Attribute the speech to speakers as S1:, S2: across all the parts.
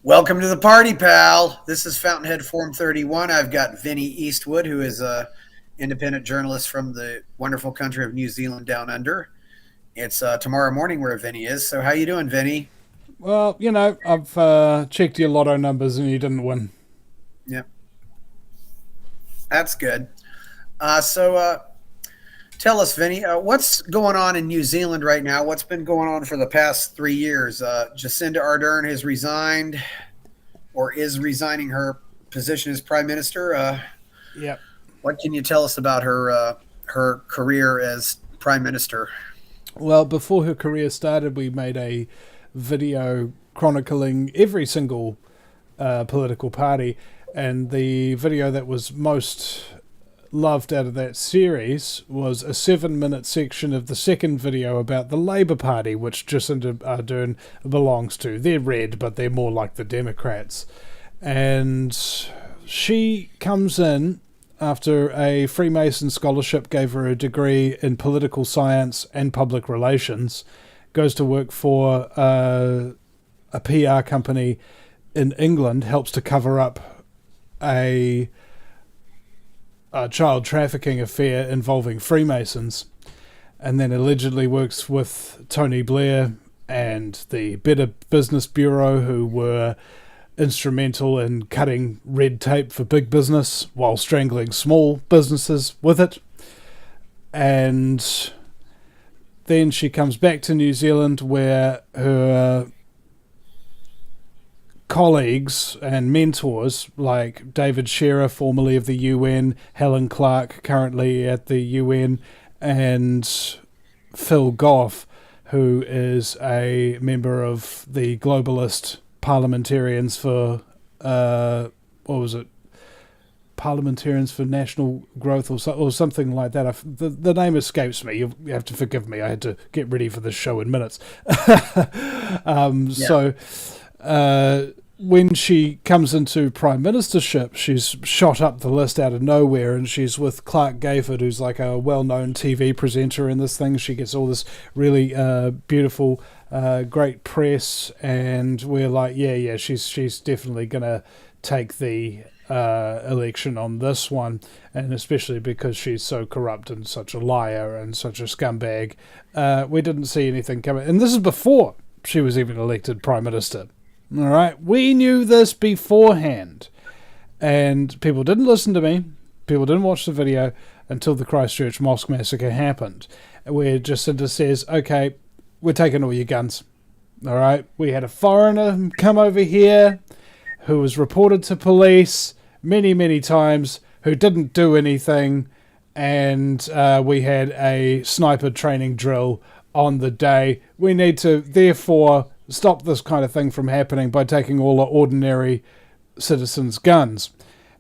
S1: Welcome to the party, pal. This is Fountainhead Form 31. I've got Vinny Eastwood, who is a independent journalist from the wonderful country of New Zealand down under. It's tomorrow morning where Vinny is. So how you doing, Vinny?
S2: Well, I've checked your lotto numbers and you didn't win.
S1: Yep, that's good. So tell us, Vinny, what's going on in New Zealand right now? What's been going on for the past 3 years? Jacinda Ardern has resigned or is resigning her position as prime minister.
S2: Yep.
S1: What can you tell us about her career as prime minister?
S2: Well, before her career started, we made a video chronicling every single political party, and the video that was most loved out of that series was a 7-minute section of the second video about the Labour Party, which Jacinda Ardern belongs to. They're red, but they're more like the Democrats. And she comes in after a Freemason scholarship gave her a degree in political science and public relations, goes to work for a PR company in England, helps to cover up a child trafficking affair involving Freemasons, and then allegedly works with Tony Blair and the Better Business Bureau, who were instrumental in cutting red tape for big business while strangling small businesses with it. And then she comes back to New Zealand, where her colleagues and mentors like David Shearer, formerly of the UN, Helen Clark, currently at the UN, and Phil Goff, who is a member of the globalist parliamentarians for Parliamentarians for National Growth or something like that. The name escapes me. You have to forgive me. I had to get ready for this show in minutes. So when she comes into prime ministership, she's shot up the list out of nowhere, and she's with Clark Gayford, who's like a well-known TV presenter in this thing. She gets all this really beautiful, great press, and we're like, yeah, she's definitely gonna take the election on this one, and especially because she's so corrupt and such a liar and such a scumbag. We didn't see anything coming, and this is before she was even elected prime minister. All right, we knew this beforehand, and people didn't listen to me. People didn't watch the video until the Christchurch mosque massacre happened, where Jacinda says, "Okay, we're taking all your guns." All right, we had a foreigner come over here who was reported to police many, many times, who didn't do anything, and we had a sniper training drill on the day. We need to, therefore, stop this kind of thing from happening by taking all our ordinary citizens' guns.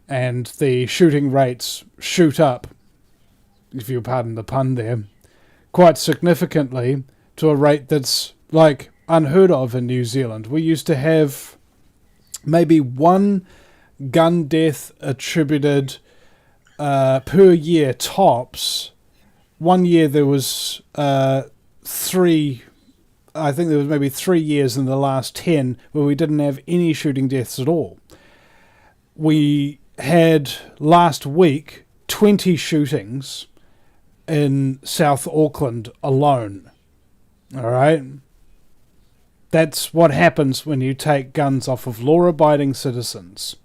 S2: And the shooting rates shoot up, if you'll pardon the pun there, quite significantly, to a rate that's like unheard of in New Zealand. We used to have maybe one gun death attributed per year tops. One year there was three. I think there was maybe 3 years in the last 10 where we didn't have any shooting deaths at all. We had last week 20 shootings in South Auckland alone. All right? That's what happens when you take guns off of law-abiding citizens,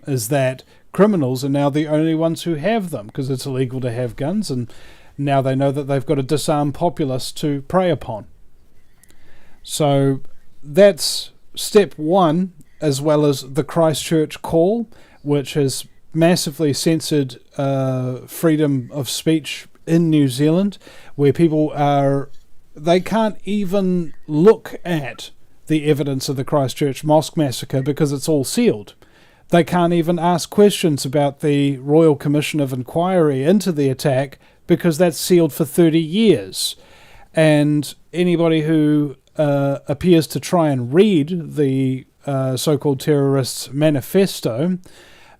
S2: is that criminals are now the only ones who have them, because it's illegal to have guns, and now they know that they've got to disarm populace to prey upon. So that's step one, as well as the Christchurch call, which has massively censored freedom of speech in New Zealand, where people they can't even look at the evidence of the Christchurch mosque massacre because it's all sealed. They can't even ask questions about the Royal Commission of Inquiry into the attack because that's sealed for 30 years. And anybody who appears to try and read the so-called terrorists' manifesto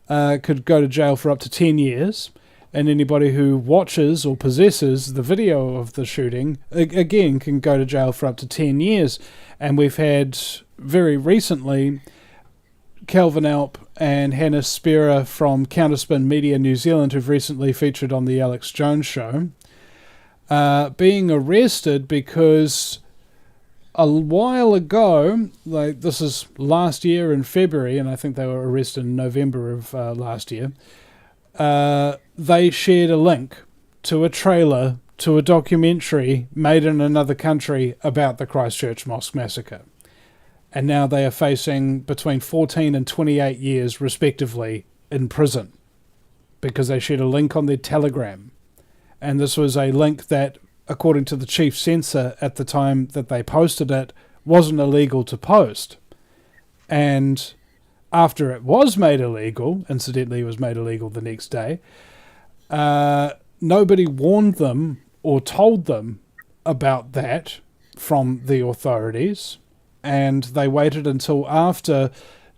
S2: could go to jail for up to 10 years. And anybody who watches or possesses the video of the shooting, again, can go to jail for up to 10 years. And we've had, very recently, Kelvin Alp and Hannah Spera from Counterspin Media New Zealand, who've recently featured on the Alex Jones show, being arrested because a while ago, like this is last year in February, and I think they were arrested in November of last year, they shared a link to a trailer to a documentary made in another country about the Christchurch Mosque Massacre. And now they are facing between 14 and 28 years, respectively, in prison because they shared a link on their Telegram. And this was a link that, according to the chief censor at the time that they posted it, wasn't illegal to post. And after it was made illegal, incidentally it was made illegal the next day, nobody warned them or told them about that from the authorities. And they waited until after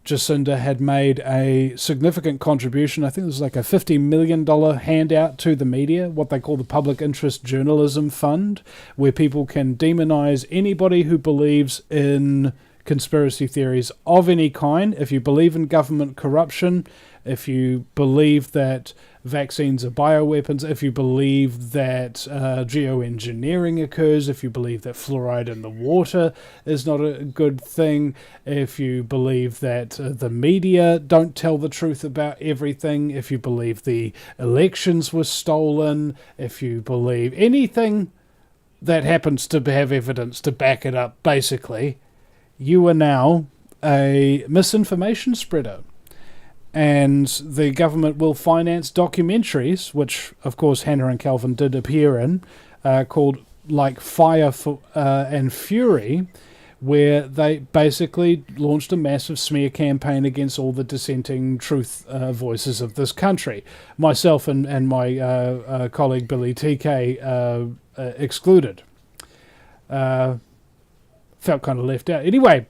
S2: Jacinda had made a significant contribution. I think it was like a $50 million handout to the media, what they call the Public Interest Journalism Fund, where people can demonize anybody who believes in conspiracy theories of any kind. If you believe in government corruption, if you believe that vaccines are bioweapons, if you believe that geoengineering occurs, if you believe that fluoride in the water is not a good thing, if you believe that the media don't tell the truth about everything, if you believe the elections were stolen, if you believe anything that happens to have evidence to back it up, basically, you are now a misinformation spreader. And the government will finance documentaries, which, of course, Hannah and Calvin did appear in, called like Fire and Fury, where they basically launched a massive smear campaign against all the dissenting truth voices of this country. Myself and my colleague Billy TK excluded. Felt kind of left out. Anyway,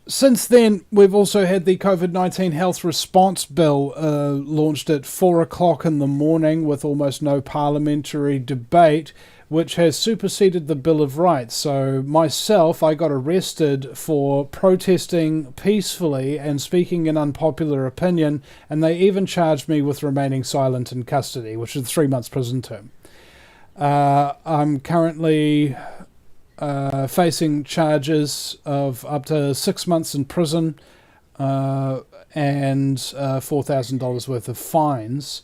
S2: since then, we've also had the COVID-19 Health Response Bill launched at 4 o'clock in the morning with almost no parliamentary debate, which has superseded the Bill of Rights. So myself, I got arrested for protesting peacefully and speaking an unpopular opinion, and they even charged me with remaining silent in custody, which is a 3 months prison term. I'm currently facing charges of up to 6 months in prison and $4,000 worth of fines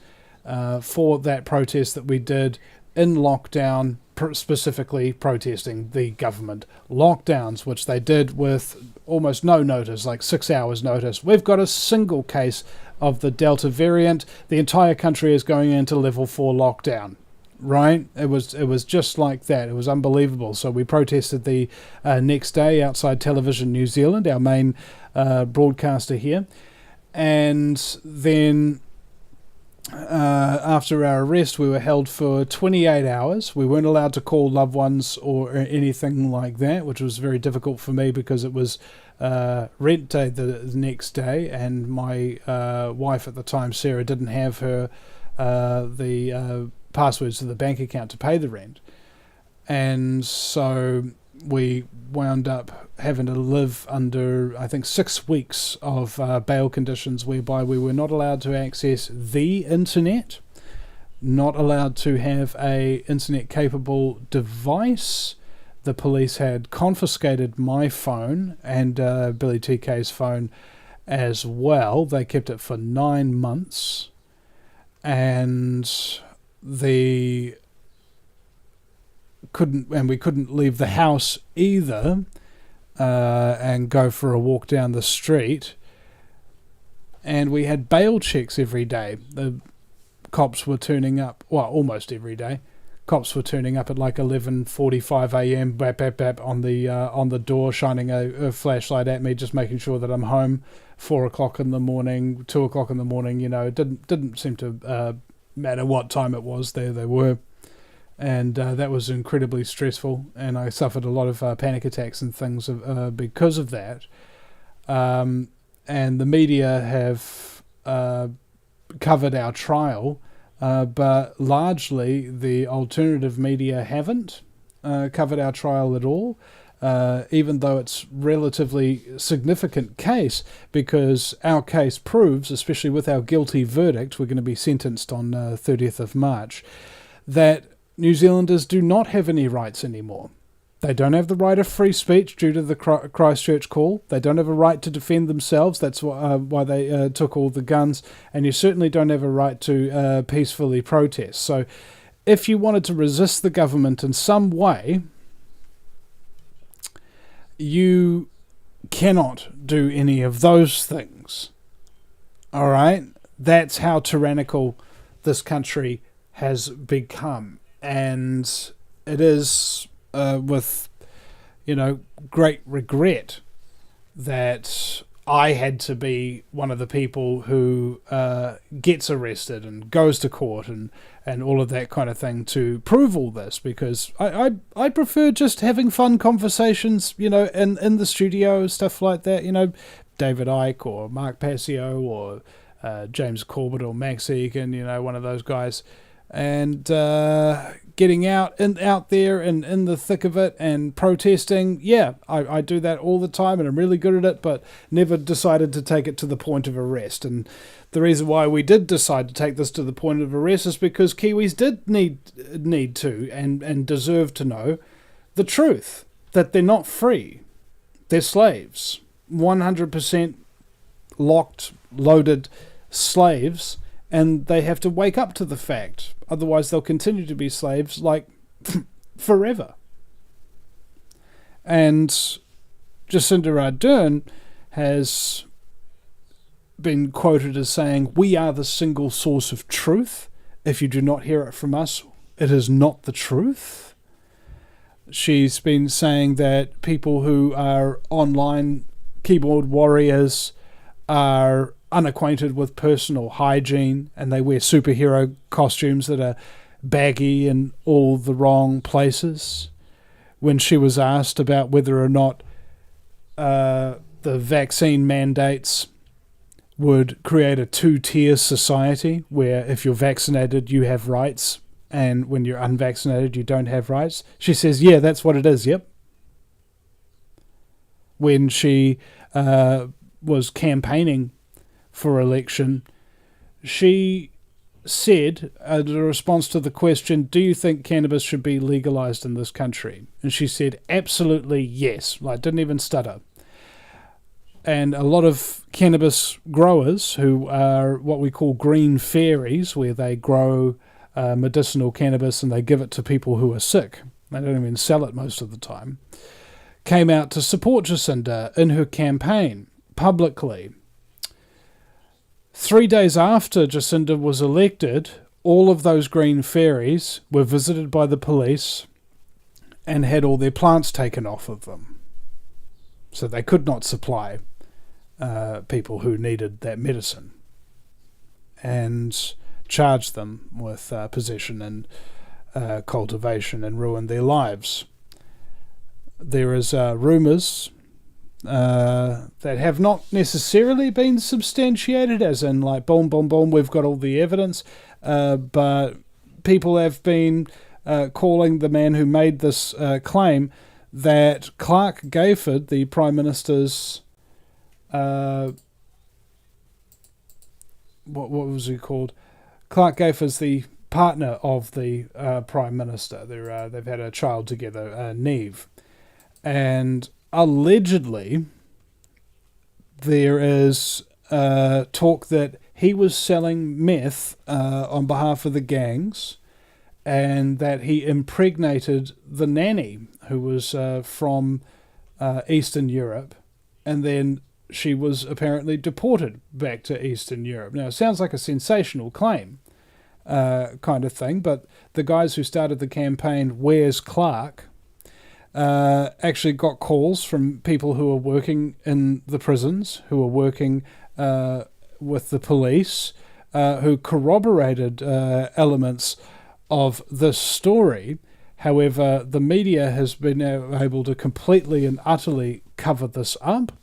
S2: for that protest that we did in lockdown, specifically protesting the government lockdowns, which they did with almost no notice, like 6 hours notice. We've got a single case of the Delta variant. The entire country is going into level 4 lockdown. Right, it was just like that. It was unbelievable. So we protested the next day outside Television New Zealand, our main broadcaster here, and then after our arrest, we were held for 28 hours. We weren't allowed to call loved ones or anything like that, which was very difficult for me because it was rent day the next day, and my wife at the time, Sarah, didn't have her the passwords to the bank account to pay the rent, and so we wound up having to live under, I think, 6 weeks of bail conditions whereby we were not allowed to access the internet, not allowed to have a internet capable device. The police had confiscated my phone and Billy TK's phone as well. They kept it for 9 months, and we couldn't leave the house either and go for a walk down the street. And we had bail checks every day. The cops were turning up, well, almost every day. Cops were turning up at like 11:45 a.m. bap bap bap on the door, shining a flashlight at me, just making sure that I'm home. 4 o'clock in the morning, 2 o'clock in the morning. You know, it didn't seem to matter what time it was, there they were, and that was incredibly stressful, and I suffered a lot of panic attacks and things because of that, and the media have covered our trial, but largely the alternative media haven't covered our trial at all. even though it's relatively significant case, because our case proves, especially with our guilty verdict, we're going to be sentenced on 30th of March, that New Zealanders do not have any rights anymore. They don't have the right of free speech due to the Christchurch call. They don't have a right to defend themselves. That's why they took all the guns. And you certainly don't have a right to peacefully protest. So if you wanted to resist the government in some way, you cannot do any of those things. All right? That's how tyrannical this country has become. And it is with, great regret that I had to be one of the people who gets arrested and goes to court and all of that kind of thing to prove all this, because I prefer just having fun conversations, in the studio, stuff like that, David Icke or Mark Passio or James Corbett or Max Egan, one of those guys, and getting out there and in the thick of it and protesting. Yeah, I do that all the time and I'm really good at it, but never decided to take it to the point of arrest. And the reason why we did decide to take this to the point of arrest is because Kiwis did need to and deserve to know the truth, that they're not free. They're slaves. 100% locked, loaded slaves, and they have to wake up to the fact. Otherwise, they'll continue to be slaves, forever. And Jacinda Ardern has been quoted as saying, "We are the single source of truth. If you do not hear it from us, it is not the truth." She's been saying that people who are online keyboard warriors are unacquainted with personal hygiene, and they wear superhero costumes that are baggy in all the wrong places. When she was asked about whether or not the vaccine mandates would create a two-tier society where if you're vaccinated you have rights and when you're unvaccinated you don't have rights, she says, yeah, that's what it is, yep. When she was campaigning for election, she said, in response to the question, do you think cannabis should be legalized in this country? And she said, absolutely yes. Didn't even stutter. And a lot of cannabis growers who are what we call green fairies, where they grow medicinal cannabis and they give it to people who are sick, they don't even sell it most of the time, came out to support Jacinda in her campaign publicly. 3 days after Jacinda was elected, all of those green fairies were visited by the police and had all their plants taken off of them. So they could not supply people who needed that medicine, and charged them with possession and cultivation and ruined their lives. There is rumours that have not necessarily been substantiated, as in boom, boom, boom, we've got all the evidence, but people have been calling the man who made this claim that Clark Gayford, the Prime Minister's what was he called? Clark Gayford's the partner of the Prime Minister. They've had a child together, Neve, and allegedly there is talk that he was selling meth on behalf of the gangs, and that he impregnated the nanny who was from Eastern Europe, and then she was apparently deported back to Eastern Europe. Now, it sounds like a sensational claim kind of thing, but the guys who started the campaign, Where's Clark, actually got calls from people who are working in the prisons, who are working with the police, who corroborated elements of this story. However, the media has been able to completely and utterly cover this up,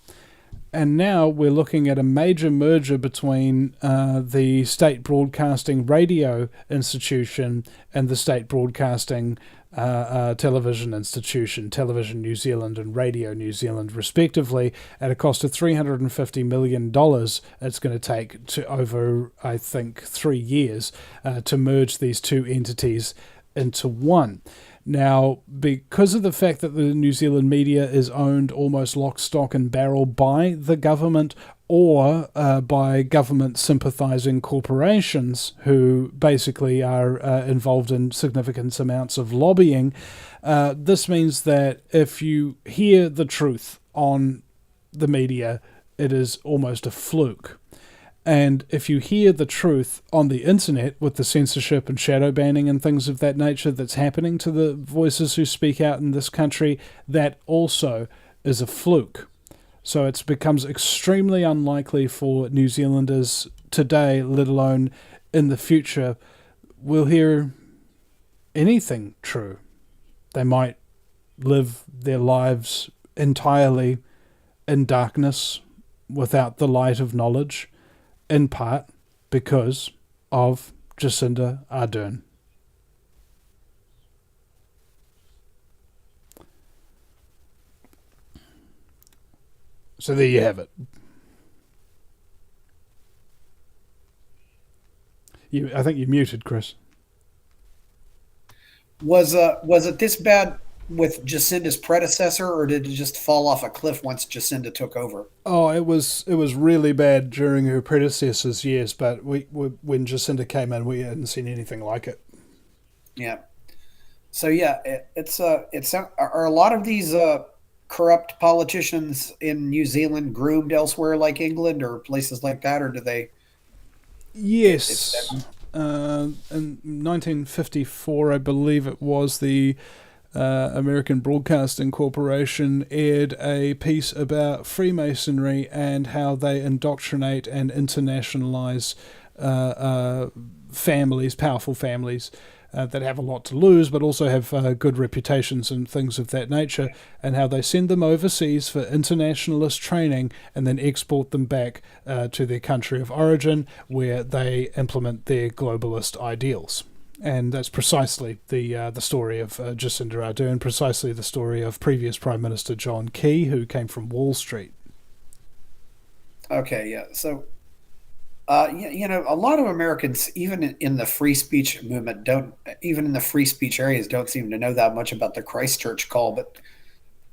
S2: And now we're looking at a major merger between the State Broadcasting Radio Institution and the State Broadcasting Television Institution, Television New Zealand and Radio New Zealand, respectively, at a cost of $350 million. It's going to take to over, I think, 3 years to merge these two entities into one. Now, because of the fact that the New Zealand media is owned almost lock, stock and barrel by the government or by government sympathising corporations who basically are involved in significant amounts of lobbying, this means that if you hear the truth on the media, it is almost a fluke. And if you hear the truth on the internet with the censorship and shadow banning and things of that nature that's happening to the voices who speak out in this country, that also is a fluke. So it becomes extremely unlikely for New Zealanders today, let alone in the future, will hear anything true. They might live their lives entirely in darkness without the light of knowledge, in part because of Jacinda Ardern. So there you have it. I think you're muted, Chris.
S1: Was it this bad with Jacinda's predecessor, or did it just fall off a cliff once Jacinda took over?
S2: Oh, it was really bad during her predecessor's years, but when Jacinda came in, we hadn't seen anything like it.
S1: Yeah. So yeah, are a lot of these corrupt politicians in New Zealand groomed elsewhere, like England or places like that, or do they?
S2: Yes. In 1954, I believe it was, the American Broadcasting Corporation aired a piece about Freemasonry and how they indoctrinate and internationalize families, powerful families that have a lot to lose but also have good reputations and things of that nature, and how they send them overseas for internationalist training and then export them back to their country of origin where they implement their globalist ideals. And that's precisely the story of Jacinda Ardern, precisely the story of previous Prime Minister John Key, who came from Wall Street.
S1: Okay, yeah. So, a lot of Americans, even in the free speech movement, even in the free speech areas, don't seem to know that much about the Christchurch call. But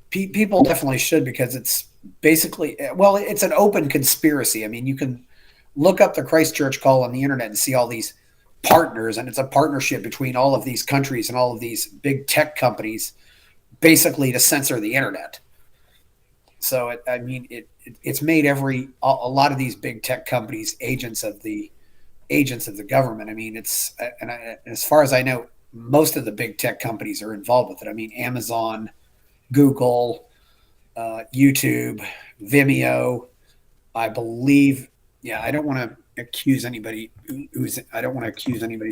S1: people definitely should, because it's basically, well, it's an open conspiracy. I mean, you can look up the Christchurch call on the internet and see all these partners, and it's a partnership between all of these countries and all of these big tech companies, basically to censor the internet. So it's made a lot of these big tech companies agents of the government. I mean, as far as I know, most of the big tech companies are involved with it. I mean, Amazon, Google, YouTube, Vimeo, I believe. Yeah, I don't want to accuse anybody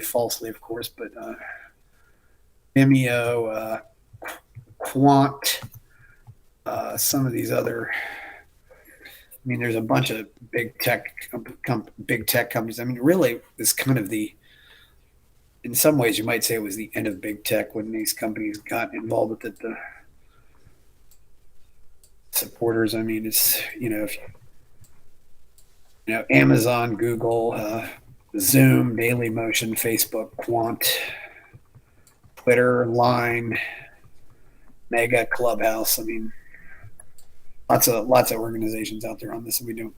S1: falsely, of course, but Vimeo, Quant, some of these other. I mean, there's a bunch of big tech companies. I mean, really, it's kind of in some ways, you might say it was the end of big tech when these companies got involved with it. The supporters. I mean, it's if Amazon, Google, Zoom, Dailymotion, Facebook, Quant, Twitter, Line, Mega, Clubhouse. I mean, lots of organizations out there on this. You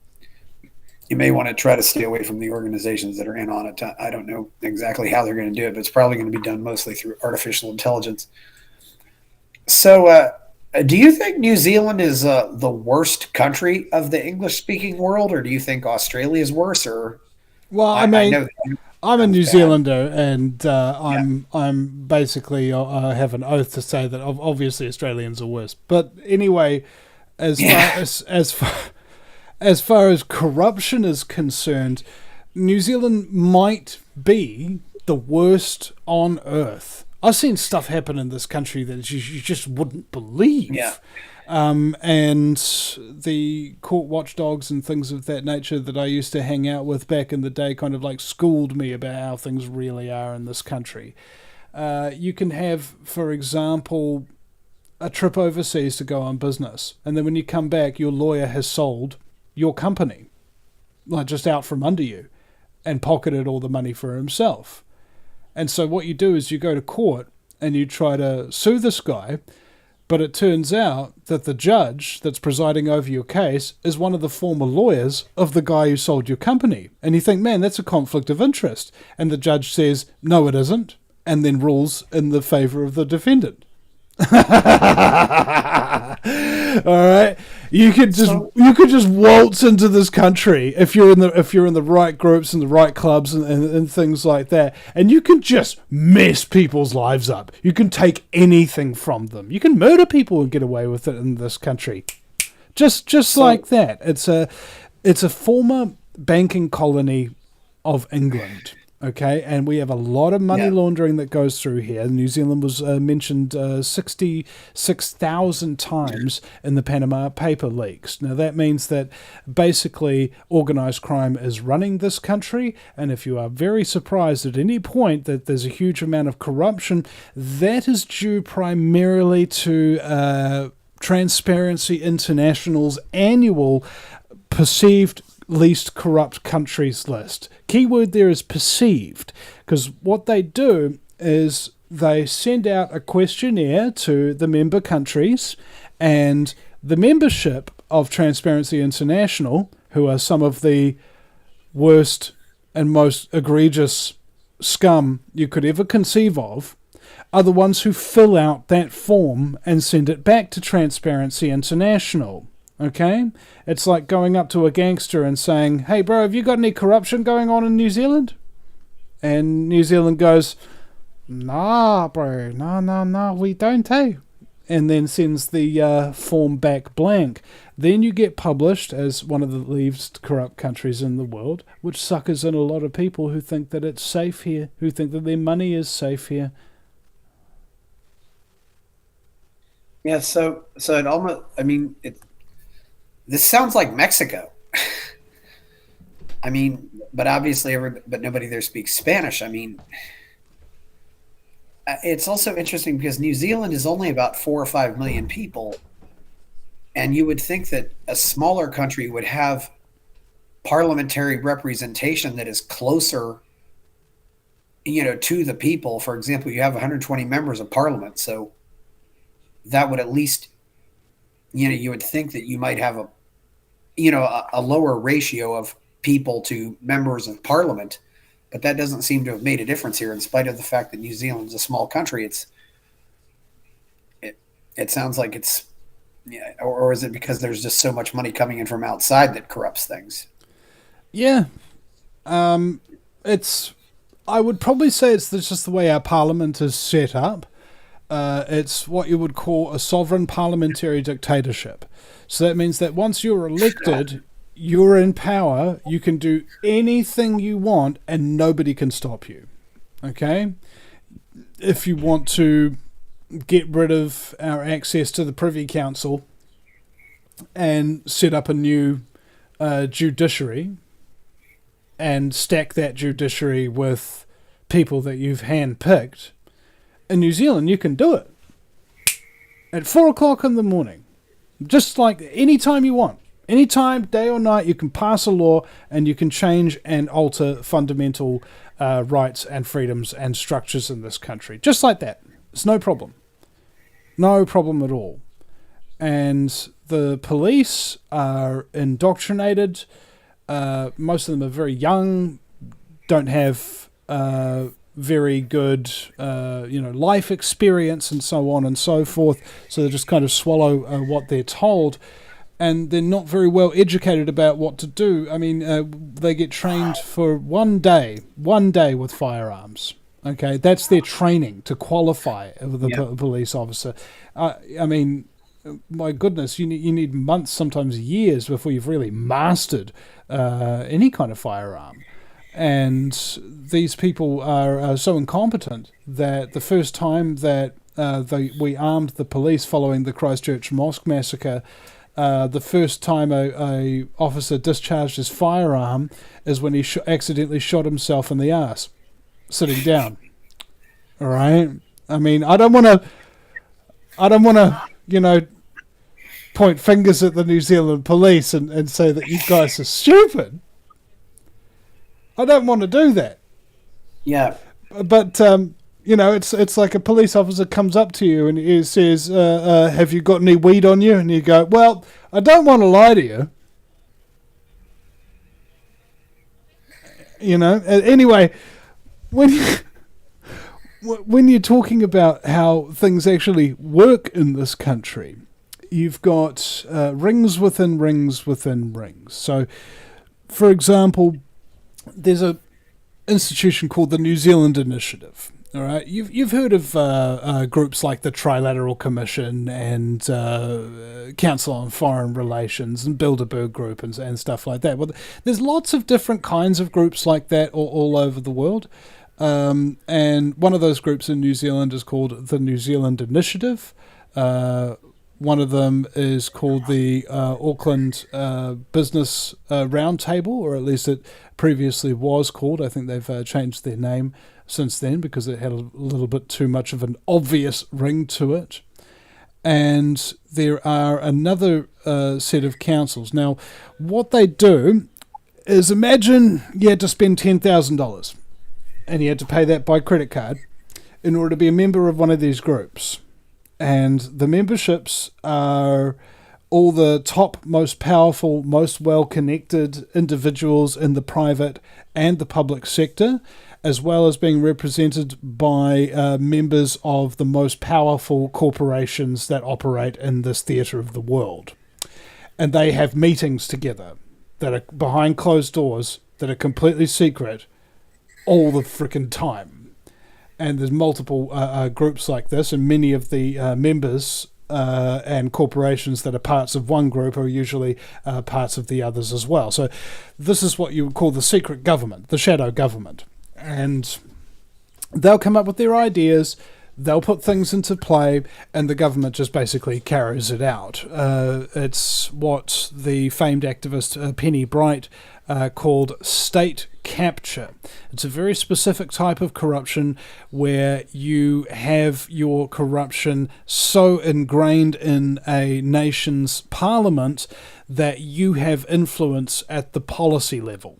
S1: may want to try to stay away from the organizations that are in on it. I don't know exactly how they're going to do it, but it's probably going to be done mostly through artificial intelligence. So, do you think New Zealand is the worst country of the English-speaking world, or do you think Australia is worse? Or
S2: well, I mean, I'm a New Zealander, and I'm basically I have an oath to say that obviously Australians are worse. But anyway, as far as corruption is concerned, New Zealand might be the worst on earth. I've seen stuff happen in this country that you just wouldn't believe.
S1: Yeah.
S2: And the court watchdogs and things of that nature that I used to hang out with back in the day kind of like schooled me about how things really are in this country. You can have, for example, a trip overseas to go on business, and then when you come back, your lawyer has sold your company, like just out from under you, and pocketed all the money for himself. And so what you do is you go to court and you try to sue this guy, but it turns out that the judge that's presiding over your case is one of the former lawyers of the guy who sold your company. And you think, man, that's a conflict of interest. And the judge says, no, it isn't, and then rules in the favor of the defendant. All right, you could just waltz into this country if you're in the right groups and the right clubs and things like that, and you can just mess people's lives up. You can take anything from them. You can murder people and get away with it in this country, just like that. It's a former banking colony of England. Okay, and we have a lot of money laundering that goes through here. New Zealand was mentioned 66,000 times in the Panama paper leaks. Now, that means that basically organised crime is running this country, and if you are very surprised at any point that there's a huge amount of corruption, that is due primarily to Transparency International's annual perceived least corrupt countries list. Keyword there is perceived, because what they do is they send out a questionnaire to the member countries, and the membership of Transparency International, who are some of the worst and most egregious scum you could ever conceive of, are the ones who fill out that form and send it back to Transparency International. Okay? It's like going up to a gangster and saying, hey bro, have you got any corruption going on in New Zealand? And New Zealand goes, nah bro, no, we don't, hey. And then sends the form back blank. Then you get published as one of the least corrupt countries in the world, which suckers in a lot of people who think that it's safe here, who think that their money is safe here.
S1: Yeah, so it almost, I mean, this sounds like Mexico. I mean, but obviously, but nobody there speaks Spanish. I mean, it's also interesting because New Zealand is only about 4 or 5 million people, and you would think that a smaller country would have parliamentary representation that is closer, to the people. For example, you have 120 members of parliament, so that would at least, you would think that you might have a lower ratio of people to members of parliament, but that doesn't seem to have made a difference here, in spite of the fact that New Zealand is a small country. It sounds like it's, or is it because there's just so much money coming in from outside that corrupts things?
S2: Yeah, I would probably say it's just the way our parliament is set up. It's what you would call a sovereign parliamentary dictatorship. So that means that once you're elected, you're in power, you can do anything you want and nobody can stop you. Okay? If you want to get rid of our access to the Privy Council and set up a new judiciary and stack that judiciary with people that you've handpicked, in New Zealand you can do it at 4 o'clock in the morning. Just like any time you want. Anytime, day or night, you can pass a law and you can change and alter fundamental rights and freedoms and structures in this country. Just like that. It's no problem. No problem at all. And the police are indoctrinated. Most of them are very young, don't have very good, life experience and so on and so forth. So they just kind of swallow what they're told, and they're not very well educated about what to do. I mean, they get trained for one day with firearms. Okay, that's their training to qualify as the police officer. I mean, my goodness, you need months, sometimes years, before you've really mastered any kind of firearm. And these people are so incompetent that the first time that we armed the police following the Christchurch mosque massacre, the first time a officer discharged his firearm is when he accidentally shot himself in the arse, sitting down. All right. I mean, I don't want to, point fingers at the New Zealand police and say that you guys are stupid. I don't want to do that.
S1: Yeah.
S2: But it's like a police officer comes up to you and he says, "Have you got any weed on you?" And you go, "Well, I don't want to lie to you." Anyway, when you're talking about how things actually work in this country, you've got rings within rings within rings. So, for example, there's a institution called the New Zealand Initiative. All right, you've heard of groups like the Trilateral Commission and Council on Foreign Relations and Bilderberg Group and stuff like that. Well, there's lots of different kinds of groups like that all over the world. And one of those groups in New Zealand is called the New Zealand Initiative. One of them is called the Auckland Business Roundtable, or at least it previously was called. I think they've changed their name since then because it had a little bit too much of an obvious ring to it. And there are another set of councils. Now, what they do is, imagine you had to spend $10,000 and you had to pay that by credit card in order to be a member of one of these groups. And the memberships are all the top, most powerful, most well-connected individuals in the private and the public sector, as well as being represented by members of the most powerful corporations that operate in this theatre of the world. And they have meetings together that are behind closed doors, that are completely secret, all the frickin' time. And there's multiple groups like this, and many of the members and corporations that are parts of one group are usually parts of the others as well. So this is what you would call the secret government, the shadow government. And they'll come up with their ideas, they'll put things into play, and the government just basically carries it out. It's what the famed activist Penny Bright called state capture. It's a very specific type of corruption where you have your corruption so ingrained in a nation's parliament that you have influence at the policy level.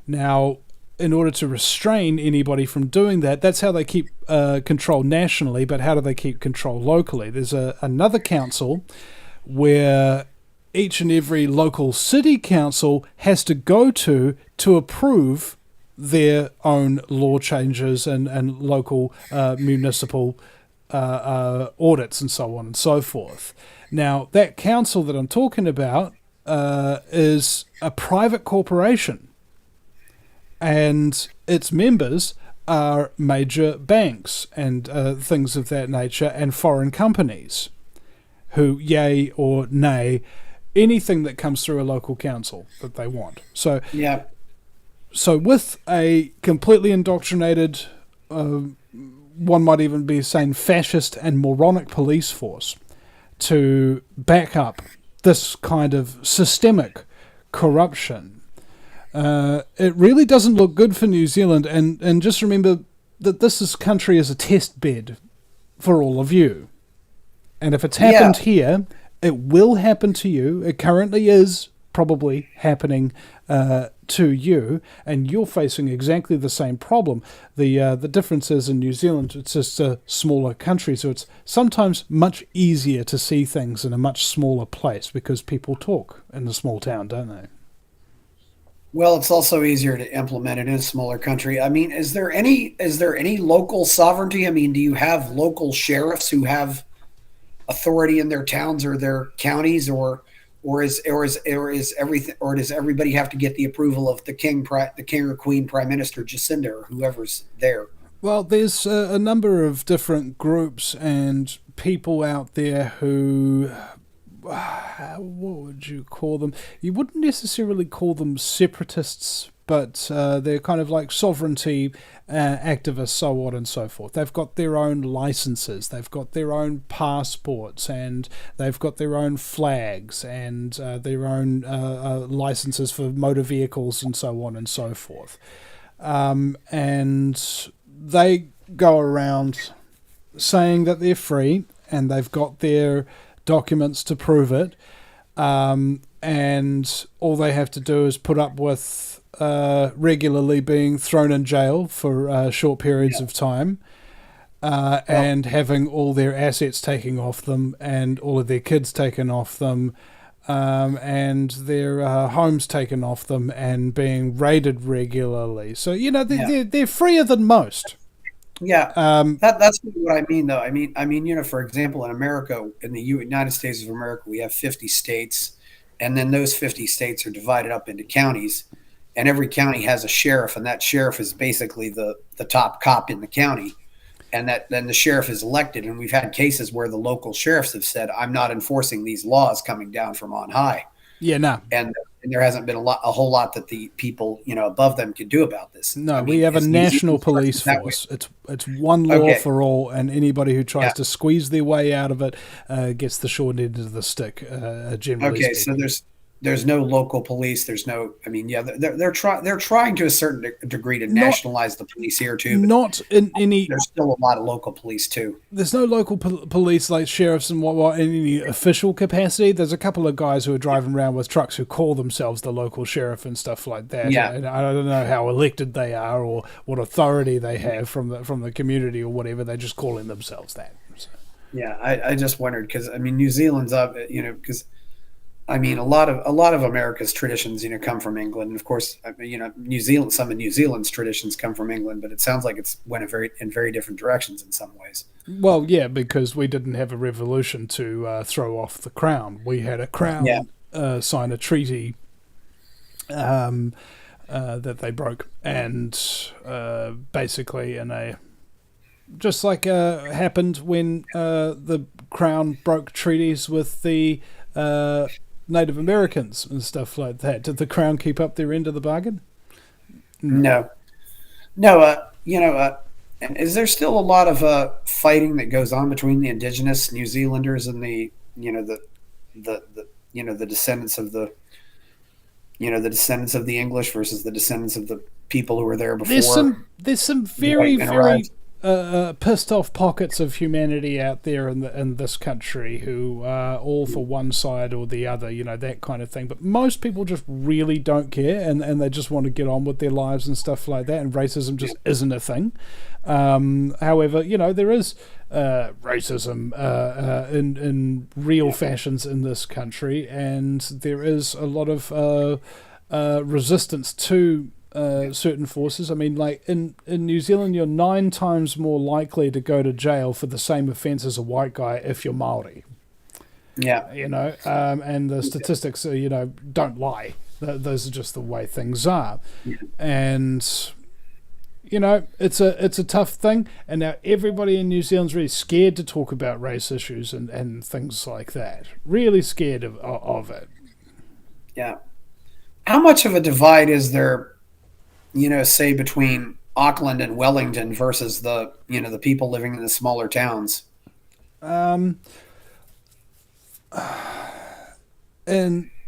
S2: Now, in order to restrain anybody from doing that, that's how they keep control nationally, but how do they keep control locally? There's another council where each and every local city council has to go to approve their own law changes and local municipal audits and so on and so forth. Now, that council that I'm talking about is a private corporation, and its members are major banks and things of that nature, and foreign companies who, yay or nay, anything that comes through a local council that they want. So,
S1: yeah.
S2: So with a completely indoctrinated, one might even be saying fascist and moronic police force to back up this kind of systemic corruption, it really doesn't look good for New Zealand. And just remember that this country is a test bed for all of you. And if it's happened here, it will happen to you. It currently is probably happening to you, and you're facing exactly the same problem. The difference is in New Zealand, it's just a smaller country, so it's sometimes much easier to see things in a much smaller place because people talk in a small town, don't they?
S1: Well, it's also easier to implement it in a smaller country. I mean, is there any local sovereignty? I mean, do you have local sheriffs who have authority in their towns or their counties, or does everybody have to get the approval of the king or queen, prime minister, Jacinda, or whoever's there?
S2: Well, there's a number of different groups and people out there who, what would you call them? You wouldn't necessarily call them separatists but they're kind of like sovereignty activists, so on and so forth. They've got their own licenses, they've got their own passports, and they've got their own flags, and their own licenses for motor vehicles, and so on and so forth. And they go around saying that they're free, and they've got their documents to prove it. And all they have to do is put up with regularly being thrown in jail for short periods of time, and having all their assets taken off them, and all of their kids taken off them, and their homes taken off them, and being raided regularly. So, they're freer than most.
S1: Yeah, that's what I mean, though. I mean, for example, in America, in the United States of America, we have 50 states, and then those 50 states are divided up into counties, and every county has a sheriff, and that sheriff is basically the top cop in the county, and then the sheriff is elected. And we've had cases where the local sheriffs have said, "I'm not enforcing these laws coming down from on high."
S2: Yeah, no.
S1: And there hasn't been a whole lot that the people above them could do about this.
S2: No, we have a national police force. It's one law for all, and anybody who tries to squeeze their way out of it gets the short end of the stick. Generally speaking.
S1: So there's no local police. There's no. I mean, they're trying to a certain degree to nationalize the police here too.
S2: Not in any.
S1: There's still a lot of local police too.
S2: There's no local police like sheriffs and what in any official capacity. There's a couple of guys who are driving around with trucks who call themselves the local sheriff and stuff like that.
S1: Yeah.
S2: And I don't know how elected they are or what authority they have from the community or whatever. They're just calling themselves that. So.
S1: Yeah, I just wondered because New Zealand's up, because. I mean, a lot of America's traditions, come from England. And of course, New Zealand. Some of New Zealand's traditions come from England, but it sounds like it's went in very different directions in some ways.
S2: Well, yeah, because we didn't have a revolution to throw off the crown. We had a crown sign a treaty that they broke, and basically just like happened when the crown broke treaties with the Native Americans and stuff like that. Did the crown keep up their end of the bargain?
S1: No. And is there still a lot of fighting that goes on between the indigenous New Zealanders and the descendants of the English versus the descendants of the people who were there before?
S2: There's some very pissed off pockets of humanity out there in this country who are all for one side or the other, that kind of thing. But most people just really don't care, and they just want to get on with their lives and stuff like that. And racism just isn't a thing. However, there is racism in real fashions in this country, and there is a lot of resistance to certain forces. I mean, like in New Zealand, you're 9 times more likely to go to jail for the same offence as a white guy if you're Māori.
S1: Yeah.
S2: And the statistics, don't lie. Those are just the way things are. Yeah. And, it's a tough thing. And now everybody in New Zealand's really scared to talk about race issues and things like that. Really scared of it.
S1: Yeah. How much of a divide is there, say between Auckland and Wellington versus the people living in the smaller towns?
S2: In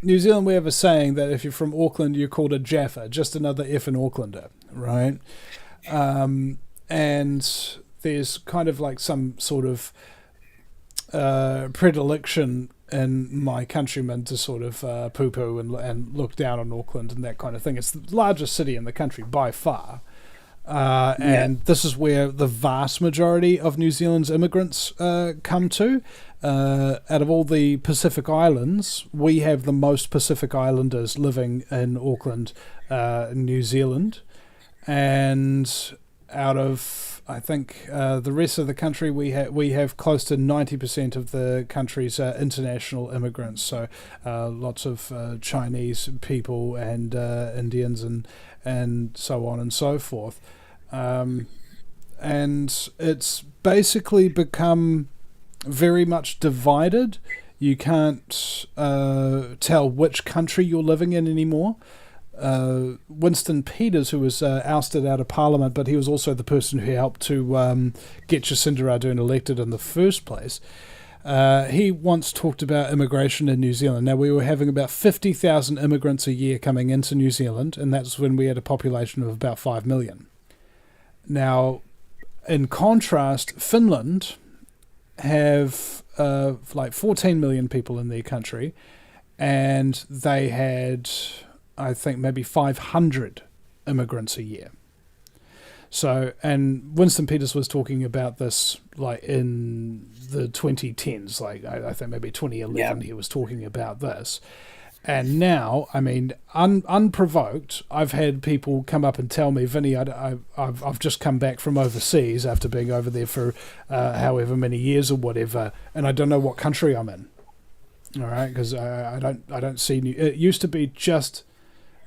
S2: New Zealand, we have a saying that if you're from Auckland, you're called a Jaffa, just another effing Aucklander, right? And there's kind of like some sort of predilection in my countrymen to sort of poo-poo and look down on Auckland and that kind of thing. It's the largest city in the country by far. And this is where the vast majority of New Zealand's immigrants come to. Out of all the Pacific Islands, we have the most Pacific Islanders living in Auckland, New Zealand. And out of, I think, the rest of the country, we have close to 90% of the country's international immigrants. So lots of Chinese people and Indians and so on and so forth. And it's basically become very much divided. You can't tell which country you're living in anymore. Winston Peters, who was ousted out of Parliament, but he was also the person who helped to get Jacinda Ardern elected in the first place. He once talked about immigration in New Zealand. Now, we were having about 50,000 immigrants a year coming into New Zealand, and that's when we had a population of about 5 million. Now, in contrast, Finland have like 14 million people in their country, and they had, I think, maybe 500 immigrants a year. So, and Winston Peters was talking about this like in the 2010s, like I think maybe 2011 he was talking about this. And now, I mean, unprovoked, I've had people come up and tell me, Vinny, I've just come back from overseas after being over there for however many years or whatever, and I don't know what country I'm in. All right, because I don't see it used to be just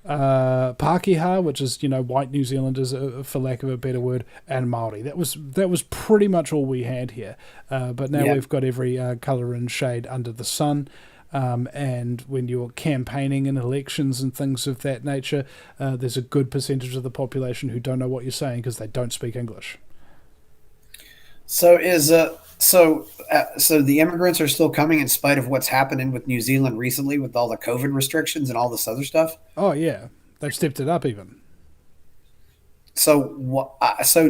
S2: Pākehā, which is white New Zealanders, for lack of a better word, and Māori. That was pretty much all we had here. But now we've got every colour and shade under the sun. And when you're campaigning in elections and things of that nature, there's a good percentage of the population who don't know what you're saying because they don't speak English.
S1: So so the immigrants are still coming in spite of what's happening with New Zealand recently with all the COVID restrictions and all this other stuff?
S2: Oh yeah, they've stepped it up even.
S1: So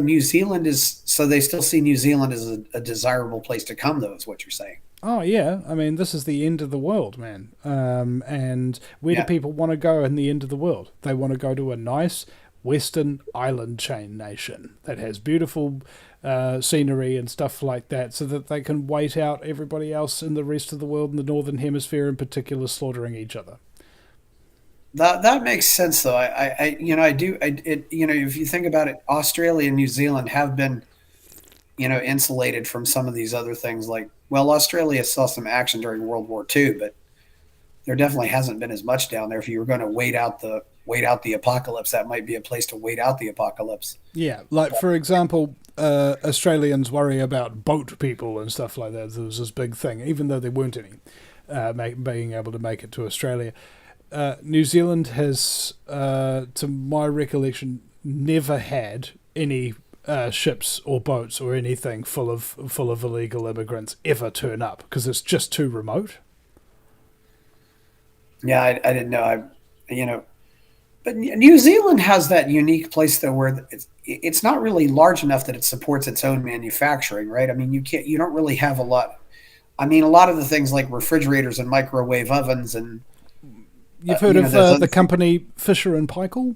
S1: New Zealand so they still see New Zealand as a desirable place to come, though, is what you're saying.
S2: Oh yeah, I mean this is the end of the world, man. And where do people want to go in the end of the world? They want to go to a nice Western island chain nation that has beautiful scenery and stuff like that, so that they can wait out everybody else in the rest of the world in the Northern Hemisphere, in particular, slaughtering each other.
S1: That makes sense, though. If you think about it, Australia and New Zealand have been, insulated from some of these other things. Australia saw some action during World War II, but there definitely hasn't been as much down there. If you were going to wait out the apocalypse, that might be a place to wait out the apocalypse.
S2: Yeah, like for example, Australians worry about boat people and stuff like that. There was this big thing, even though there weren't any, being able to make it to Australia. New Zealand has, to my recollection, never had any ships or boats or anything full of illegal immigrants ever turn up because it's just too remote.
S1: Yeah, I didn't know. But New Zealand has that unique place though where it's not really large enough that it supports its own manufacturing, right? I mean, you don't really have a lot. I mean, a lot of the things like refrigerators and microwave ovens and.
S2: You've heard of the company Fisher and Paykel?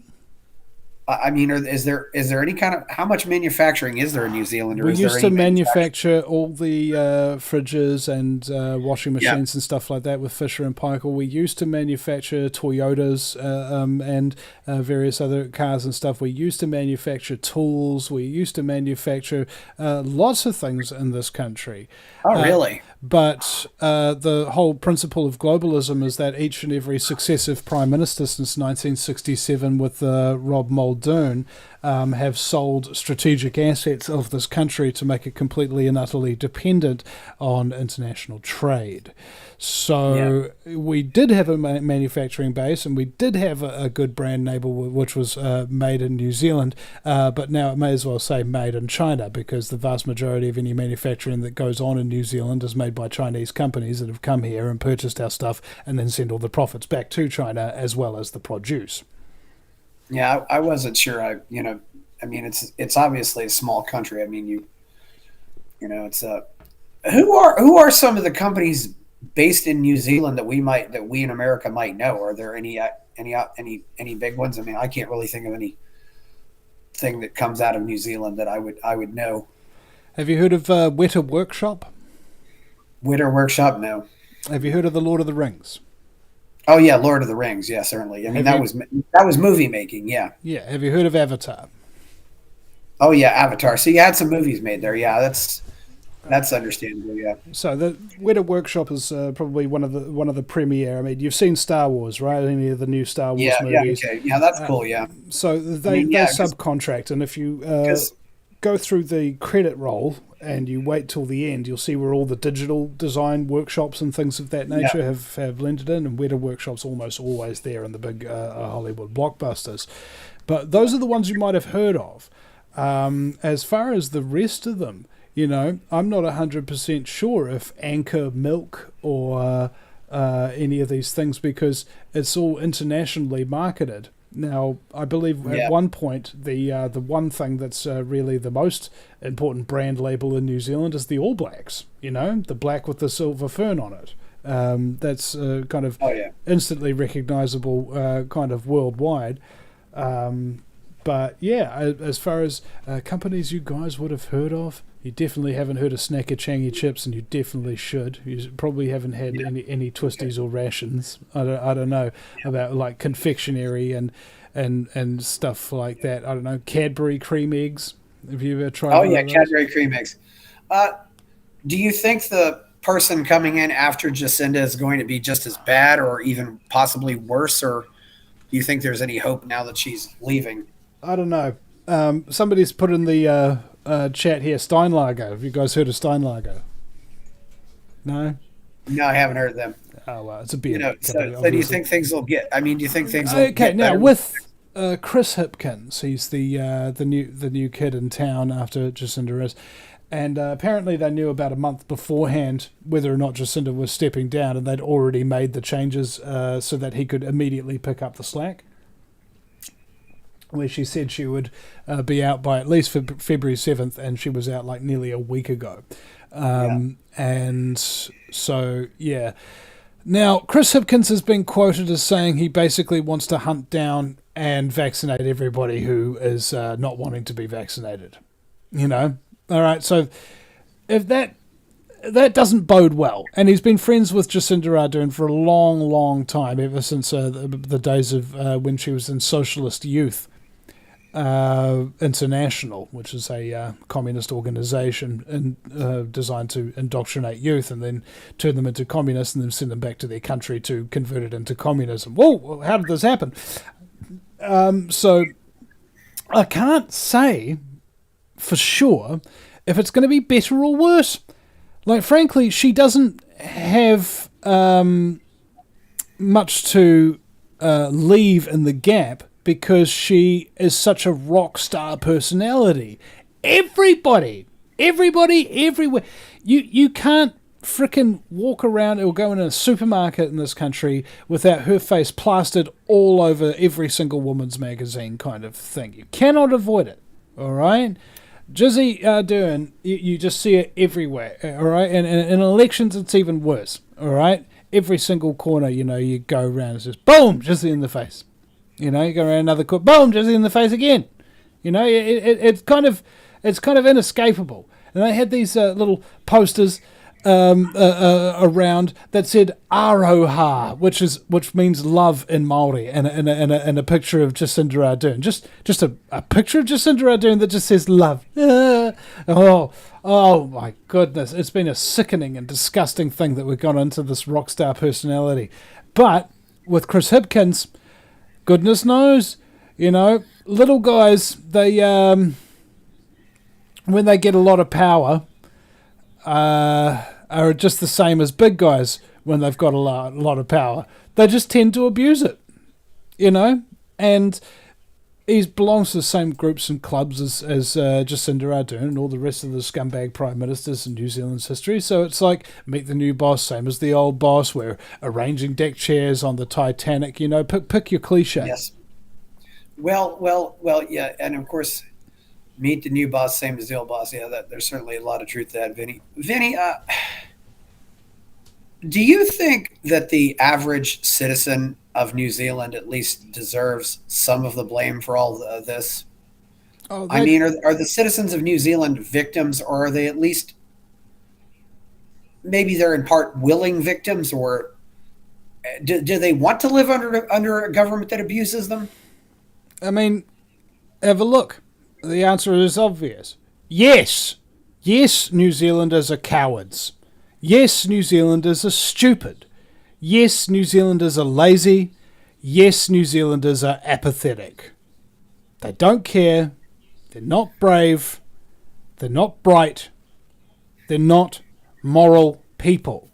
S1: I mean, is there any kind of how much manufacturing is there in New Zealand?
S2: We used to manufacture all the fridges and washing machines and stuff like that with Fisher and Paykel. We used to manufacture Toyotas and various other cars and stuff. We used to manufacture tools. We used to manufacture lots of things in this country.
S1: Oh, really?
S2: But the whole principle of globalism is that each and every successive prime minister since 1967 with Rob Muldoon have sold strategic assets of this country to make it completely and utterly dependent on international trade. So we did have a manufacturing base, and we did have a good brand name, which was made in New Zealand, but now it may as well say made in China, because the vast majority of any manufacturing that goes on in New Zealand is made by Chinese companies that have come here and purchased our stuff and then send all the profits back to China as well as the produce.
S1: Yeah, I wasn't sure. I mean, it's obviously a small country. I mean, it's who are some of the companies based in New Zealand that we in America might know? Are there any big ones? I mean, I can't really think of anything that comes out of New Zealand that I would know.
S2: Have you heard of Weta Workshop?
S1: Weta Workshop, no.
S2: Have you heard of the Lord of the Rings?
S1: Oh yeah, Lord of the Rings, yeah, certainly. I mean, that was movie making, yeah.
S2: Yeah. Have you heard of Avatar?
S1: Oh yeah, Avatar. So you had some movies made there, yeah. That's understandable, yeah.
S2: So the Weta Workshop is probably one of the premier. I mean, you've seen Star Wars, right? Any of the new Star Wars movies?
S1: Yeah, okay, yeah, that's cool, yeah.
S2: So they subcontract, and if you go through the credit roll and you wait till the end, you'll see where all the digital design workshops and things of that nature have blended in, and Weta Workshop's almost always there in the big Hollywood blockbusters. But those are the ones you might have heard of. As far as the rest of them, I'm not 100% sure if Anchor Milk or any of these things, because it's all internationally marketed. Now, I believe at one point the one thing that's really the most important brand label in New Zealand is the All Blacks. The black with the silver fern on it. That's kind of instantly recognisable, kind of worldwide. But yeah, as far as companies you guys would have heard of, you definitely haven't heard of Snacker Changi chips, and you definitely should. You probably haven't had any twisties or rations. I don't know about like confectionery and stuff like that. I don't know, Cadbury cream eggs. Have you ever tried?
S1: Oh yeah, Cadbury cream eggs. Do you think the person coming in after Jacinda is going to be just as bad, or even possibly worse, or do you think there's any hope now that she's leaving?
S2: I don't know. Somebody's put in the chat here, Steinlager. Have you guys heard of Steinlager? No?
S1: No, I haven't heard of them.
S2: Oh, well, it's a beer.
S1: So do you think things will get? I mean, do you think things will
S2: okay,
S1: get
S2: now
S1: better?
S2: with Chris Hipkins, he's the new kid in town after Jacinda is, and apparently they knew about a month beforehand whether or not Jacinda was stepping down, and they'd already made the changes so that he could immediately pick up the slack. Where she said she would be out by at least February 7th, and she was out like nearly a week ago. And so, yeah. Now, Chris Hipkins has been quoted as saying he basically wants to hunt down and vaccinate everybody who is not wanting to be vaccinated. All right, so if that doesn't bode well. And he's been friends with Jacinda Ardern for a long, long time, ever since the days of when she was in Socialist Youth International, which is a communist organization designed to indoctrinate youth and then turn them into communists and then send them back to their country to convert it into communism. Whoa, how did this happen? So I can't say for sure if it's going to be better or worse. Like, frankly, she doesn't have much to leave in the gap, because she is such a rock star personality. Everybody, everywhere. You can't frickin' walk around or go in a supermarket in this country without her face plastered all over every single woman's magazine kind of thing. You cannot avoid it, all right? Jizzy Ardern, you just see it everywhere, all right? And in elections, it's even worse, all right? Every single corner, you go around, it's just boom, Jizzy in the face. You go around another corner, boom, Jizzy in the face again. It's kind of inescapable. And they had these little posters around that said Aroha, which means love in Māori, and a picture of Jacinda Ardern. Just a picture of Jacinda Ardern that just says love. Oh my goodness. It's been a sickening and disgusting thing that we've gone into this rock star personality. But with Chris Hipkins, goodness knows, little guys, they when they get a lot of power, are just the same as big guys when they've got a lot of power. They just tend to abuse it, and he belongs to the same groups and clubs as Jacinda Ardern and all the rest of the scumbag prime ministers in New Zealand's history. So it's like meet the new boss, same as the old boss. We're arranging deck chairs on the Titanic. Pick your cliche.
S1: Yes. Well, yeah, and of course, meet the new boss, same as the old boss. Yeah, there's certainly a lot of truth to that, Vinny. Vinny, do you think that the average citizen of New Zealand at least deserves some of the blame for all this? I mean, are the citizens of New Zealand victims, or are they at least, maybe they're in part willing victims, or do they want to live under a government that abuses them?
S2: I mean, have a look. The answer is obvious. Yes. Yes, New Zealanders are cowards. Yes, New Zealanders are stupid. Yes, New Zealanders are lazy. Yes, New Zealanders are apathetic. They don't care. They're not brave. They're not bright. They're not moral people.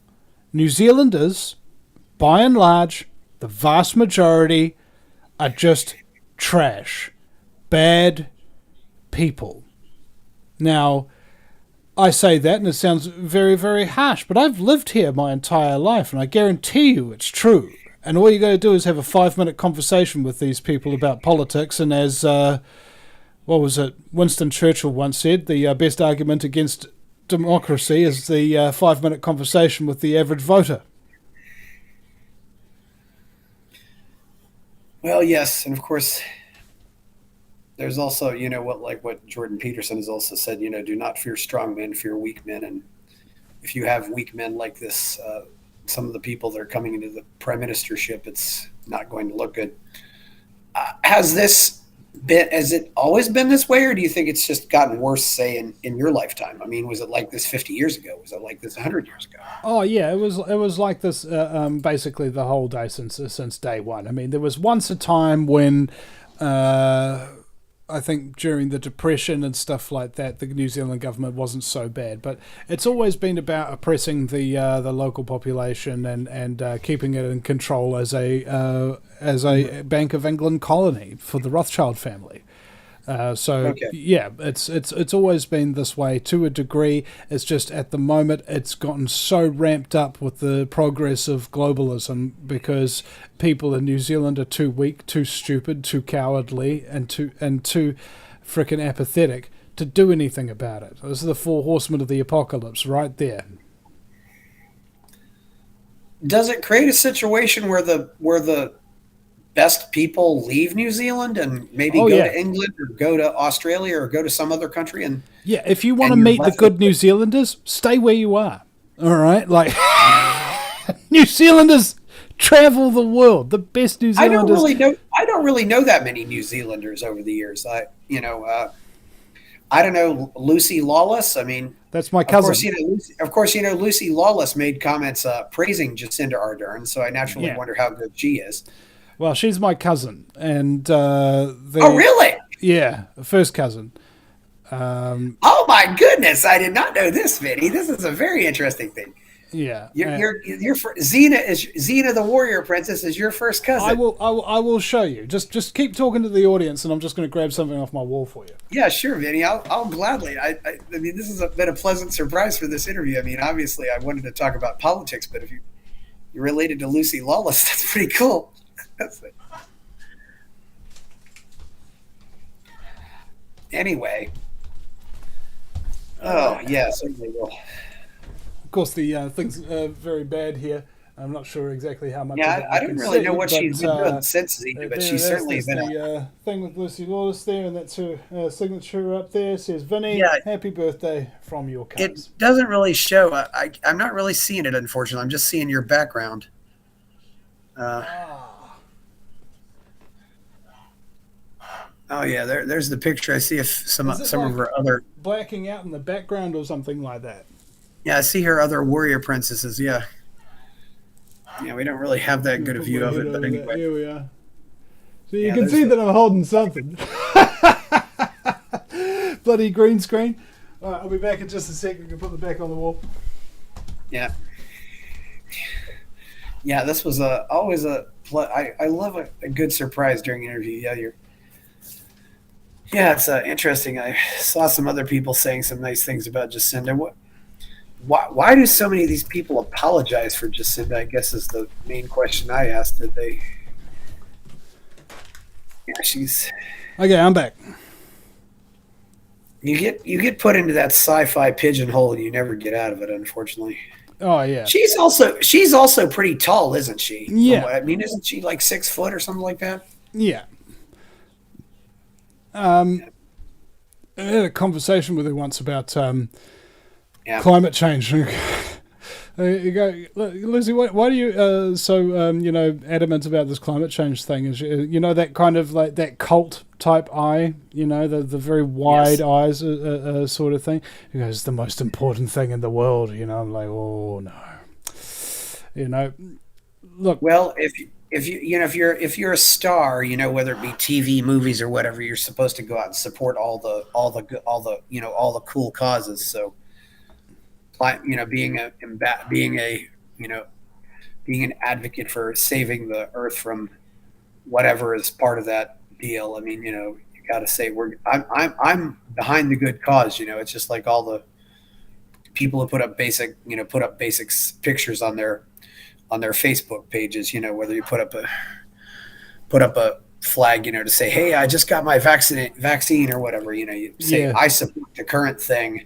S2: New Zealanders, by and large, the vast majority, are just trash. Bad people. Now, I say that and it sounds very, very harsh, but I've lived here my entire life and I guarantee you it's true. And all you got to do is have a 5-minute conversation with these people about politics, and as, what was it, Winston Churchill once said, the best argument against democracy is the 5-minute conversation with the average voter.
S1: Well, yes, and of course, there's also, what Jordan Peterson has also said, do not fear strong men, fear weak men. And if you have weak men like this, some of the people that are coming into the prime ministership, it's not going to look good. Has it always been this way, or do you think it's just gotten worse, say, in your lifetime? I mean, was it like this 50 years ago? Was it like this 100 years ago?
S2: Oh yeah, it was like this basically the whole day since day one. I mean, there was once a time when I think during the Depression and stuff like that, the New Zealand government wasn't so bad. But it's always been about oppressing the local population and keeping it in control as a Bank of England colony for the Rothschild family. Yeah, it's always been this way to a degree. It's just at the moment it's gotten so ramped up with the progress of globalism because people in New Zealand are too weak, too stupid, too cowardly, and too frickin' apathetic to do anything about it. This is the 4 horsemen of the apocalypse right there.
S1: Does it create a situation where the best people leave New Zealand and maybe to England or go to Australia or go to some other country? And
S2: yeah, if you want to meet the good New Zealanders, stay where you are. All right, like New Zealanders travel the world. The best New Zealanders.
S1: I don't really know that many New Zealanders over the years. I don't know Lucy Lawless. I mean,
S2: that's my cousin.
S1: Of course, Lucy Lawless made comments praising Jacinda Ardern, so I naturally wonder how good she is.
S2: Well, she's my cousin, and
S1: oh, really?
S2: Yeah, first cousin.
S1: Oh my goodness! I did not know this, Vinny. This is a very interesting thing.
S2: Yeah,
S1: your Xena the Warrior Princess is your first cousin.
S2: I will show you. Just keep talking to the audience, and I'm just going to grab something off my wall for you.
S1: Yeah, sure, Vinny. I'll gladly. I mean, this has been a pleasant surprise for this interview. I mean, obviously, I wanted to talk about politics, but if you're related to Lucy Lawless, that's pretty cool. Anyway. Oh, yeah, certainly will.
S2: Of course, the thing's very bad here. I'm not sure exactly how much.
S1: Yeah, I don't really know what she's been doing since Xena, but she's certainly been.
S2: The thing with Lucy Lawless there, and that's her signature up there. Says, Vinny, happy birthday from your cubs.
S1: It doesn't really show. I'm not really seeing it, unfortunately. I'm just seeing your background. Oh yeah, there's the picture. I see if some of her other
S2: blacking out in the background or something like that.
S1: Yeah, I see her other warrior princesses. Yeah, we don't really have that good a view of it, but anyway.
S2: Here we are. So you can see that I'm holding something. Bloody green screen. All right, I'll be back in just a second. We can put it back on the wall.
S1: Yeah. Yeah, this was always a. I love a good surprise during an interview. Yeah, it's interesting. I saw some other people saying some nice things about Jacinda. Why do so many of these people apologize for Jacinda? I guess is the main question I asked. Did they? Yeah, she's.
S2: Okay, I'm back.
S1: You get put into that sci-fi pigeonhole and you never get out of it, unfortunately.
S2: Oh yeah.
S1: She's also pretty tall, isn't she?
S2: Yeah.
S1: I mean, isn't she like 6 foot or something like that?
S2: Yeah. I had a conversation with her once about climate change. You go, Lucy, why do you adamant about this climate change thing? Is that kind of like that cult type eye, the very wide eyes sort of thing. He goes, it's the most important thing in the world. I'm like, oh no. Look.
S1: Well, if if you're a star, whether it be TV, movies, or whatever, you're supposed to go out and support all the cool causes. So, like, being a you know being an advocate for saving the earth from whatever is part of that deal. I mean, you got to say I'm behind the good cause. It's just like all the people who put up basic pictures on their Facebook pages. Whether you put up a flag, to say, hey, I just got my vaccine or whatever. You say
S2: Yeah,
S1: I support the current thing,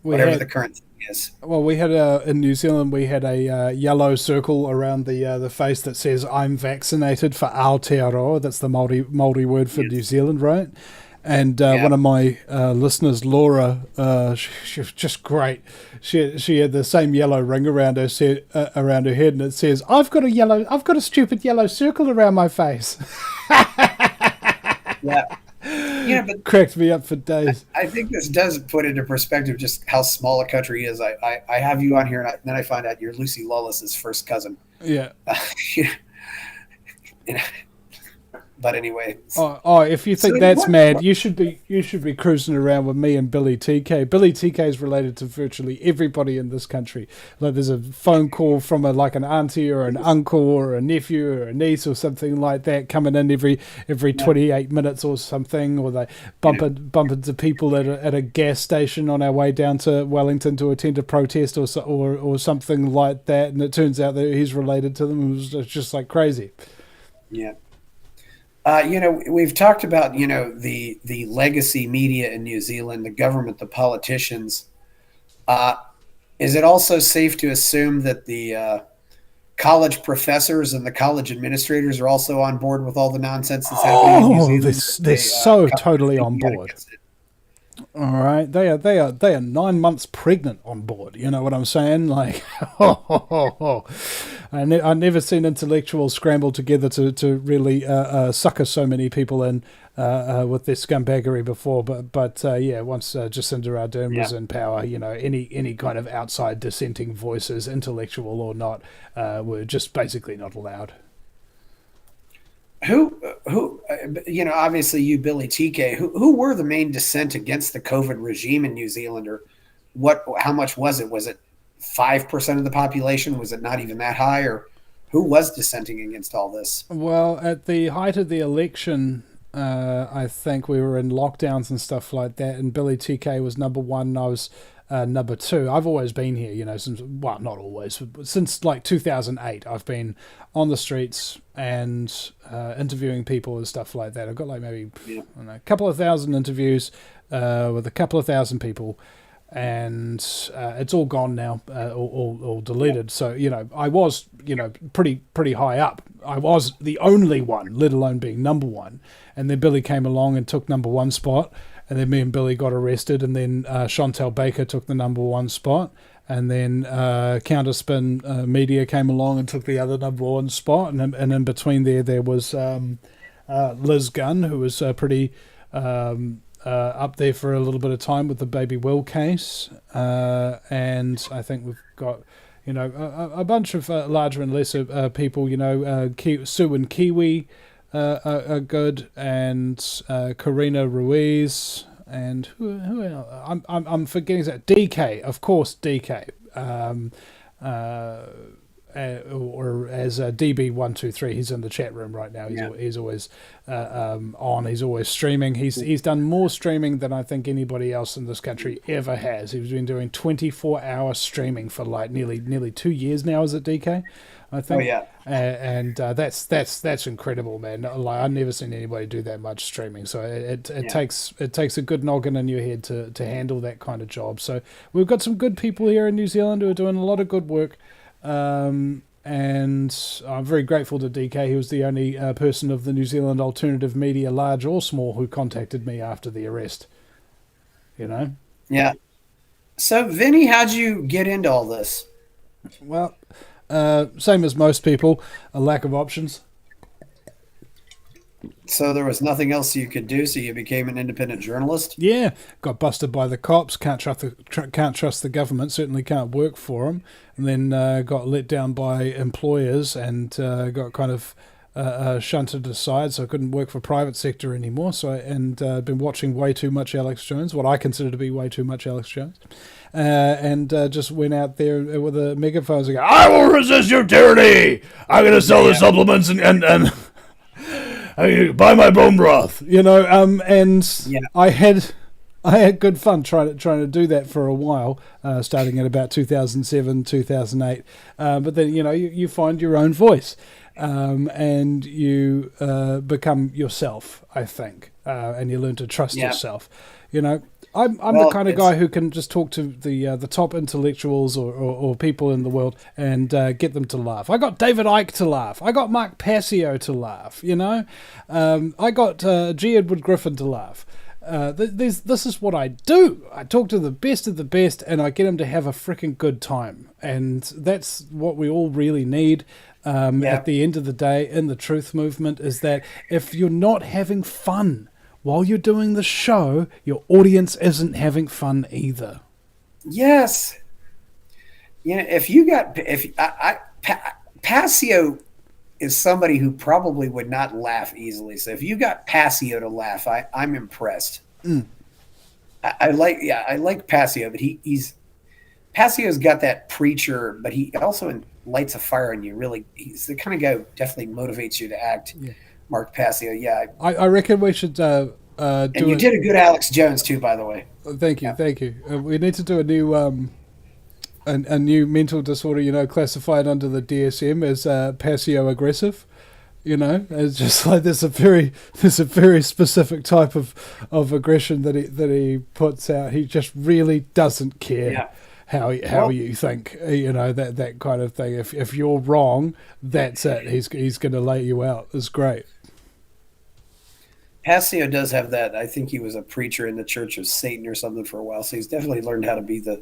S2: we
S1: whatever
S2: had
S1: the current thing is.
S2: well, we had in New Zealand we had a yellow circle around the face that says "I'm vaccinated" for Aotearoa. That's the Māori word for New
S1: Yes.
S2: Zealand, right? And
S1: Yeah.
S2: one of my listeners, Laura, she was just great. She had the same yellow ring around around her head, and it says, I've got a stupid yellow circle around my face."
S1: Yeah. But
S2: Cracked me up for days.
S1: I think this does put into perspective just how small a country is. I have you on here, and then I find out you're Lucy Lawless's first cousin.
S2: Yeah.
S1: You know, but anyway,
S2: If you think
S1: so
S2: that's
S1: what?
S2: mad, you should be cruising around with me and Billy TK. Billy TK is related to virtually everybody in this country. Like, there's a phone call from like an auntie or an uncle or a nephew or a niece or something like that coming in every
S1: Yeah,
S2: 28 minutes or something, or they bump into people at a gas station on our way down to Wellington to attend a protest or something like that, and it turns out that he's related to them. It was just like crazy.
S1: yeah. We've talked about the legacy media in New Zealand, the government, the politicians. Uh, is it also safe to assume that the college professors and the college administrators are also on board with all the nonsense that's happening in New
S2: Oh,
S1: Zealand?
S2: they're so
S1: Come
S2: totally on
S1: speaking out
S2: board.
S1: against it?
S2: All right, they are 9 months pregnant on board. You know what I'm saying? Like, I never seen intellectuals scramble together to really sucker so many people in with their scumbaggery before. But yeah, once Jacinda Ardern
S1: Yeah.
S2: was in power, any kind of outside dissenting voices, intellectual or not, were just basically not allowed.
S1: Obviously you, Billy TK, who were the main dissent against the COVID regime in New Zealand, or how much was it? Was it 5% of the population? Was it not even that high? Or who was dissenting against all this?
S2: Well, at the height of the election, I think we were in lockdowns and stuff like that, and Billy TK was number one, and I was number two. I've always been here, since, well, not always, but since like 2008. I've been on the streets and interviewing people and stuff like that. I've got like maybe,
S1: Yeah.
S2: I don't know, a couple of thousand interviews with a couple of thousand people. And it's all gone now, all deleted. So I was pretty high up. I was the only one, let alone being number one. And then Billy came along and took number one spot. And then me and Billy got arrested. And then Chantel Baker took the number one spot. And then Counterspin Media came along and took the other number one spot. And in between there was Liz Gunn, who was pretty up there for a little bit of time with the Baby Will case. And I think we've got a bunch of larger and lesser people. Sue and Kiwi are good, and Karina Ruiz, and who else? I'm forgetting that. DK, of course, DK. Or as DB123, he's in the chat room right now.
S1: Yeah.
S2: He's always on. He's always streaming. He's done more streaming than I think anybody else in this country ever has. He's been doing 24-hour streaming for like nearly 2 years now. Is it DK? I think.
S1: Oh yeah.
S2: And that's incredible, man. Like, I've never seen anybody do that much streaming. So it takes a good noggin in your head to handle that kind of job. So we've got some good people here in New Zealand who are doing a lot of good work. And I'm very grateful to DK. He was the only person of the New Zealand alternative media, large or small, who contacted me after the arrest.
S1: Yeah. So, Vinny, how'd you get into all this?
S2: Well, same as most people, a lack of options.
S1: So there was nothing else you could do, so you became an independent journalist.
S2: Yeah, got busted by the cops. Can't trust the government. Certainly can't work for them. And then got let down by employers and got kind of shunted aside. So I couldn't work for private sector anymore. Been watching way too much Alex Jones, what I consider to be way too much Alex Jones, and just went out there with a megaphone and go, "I will resist your tyranny. I'm going to sell the supplements and I buy my bone broth, and
S1: Yeah,
S2: I had good fun trying to do that for a while, starting at about 2007, 2008. But then you find your own voice, and you become yourself. I think, and you learn to trust
S1: yeah.
S2: yourself. You know, I'm the
S1: Well,
S2: kind of
S1: it's
S2: guy who can just talk to the top intellectuals or people in the world and get them to laugh. I got David Icke to laugh. I got Mark Passio to laugh. I got G. Edward Griffin to laugh. This is what I do. I talk to the best of the best, and I get them to have a freaking good time. And that's what we all really need.
S1: yeah,
S2: At the end of the day, in the truth movement, is that if you're not having fun while you're doing the show, your audience isn't having fun either.
S1: yes. If you got if Passio is somebody who probably would not laugh easily. So if you got Passio to laugh, I'm impressed. I like Passio, but he's Passio's got that preacher, but he also lights a fire in you. Really, he's the kind of guy who definitely motivates you to act.
S2: Yeah.
S1: Mark Passio, yeah,
S2: I reckon we should do
S1: and you
S2: it.
S1: did a good Alex Jones too, by the way.
S2: Thank you,
S1: Yeah,
S2: thank you. We need to do a new mental disorder, classified under the DSM as passio aggressive. It's just like there's a very specific type of aggression that he puts out. He just really doesn't care
S1: yeah.
S2: how
S1: Well,
S2: you think. That kind of thing. If you're wrong, that's it. He's going to lay you out. It's great.
S1: Passio does have that. I think he was a preacher in the Church of Satan or something for a while, so he's definitely learned how to be the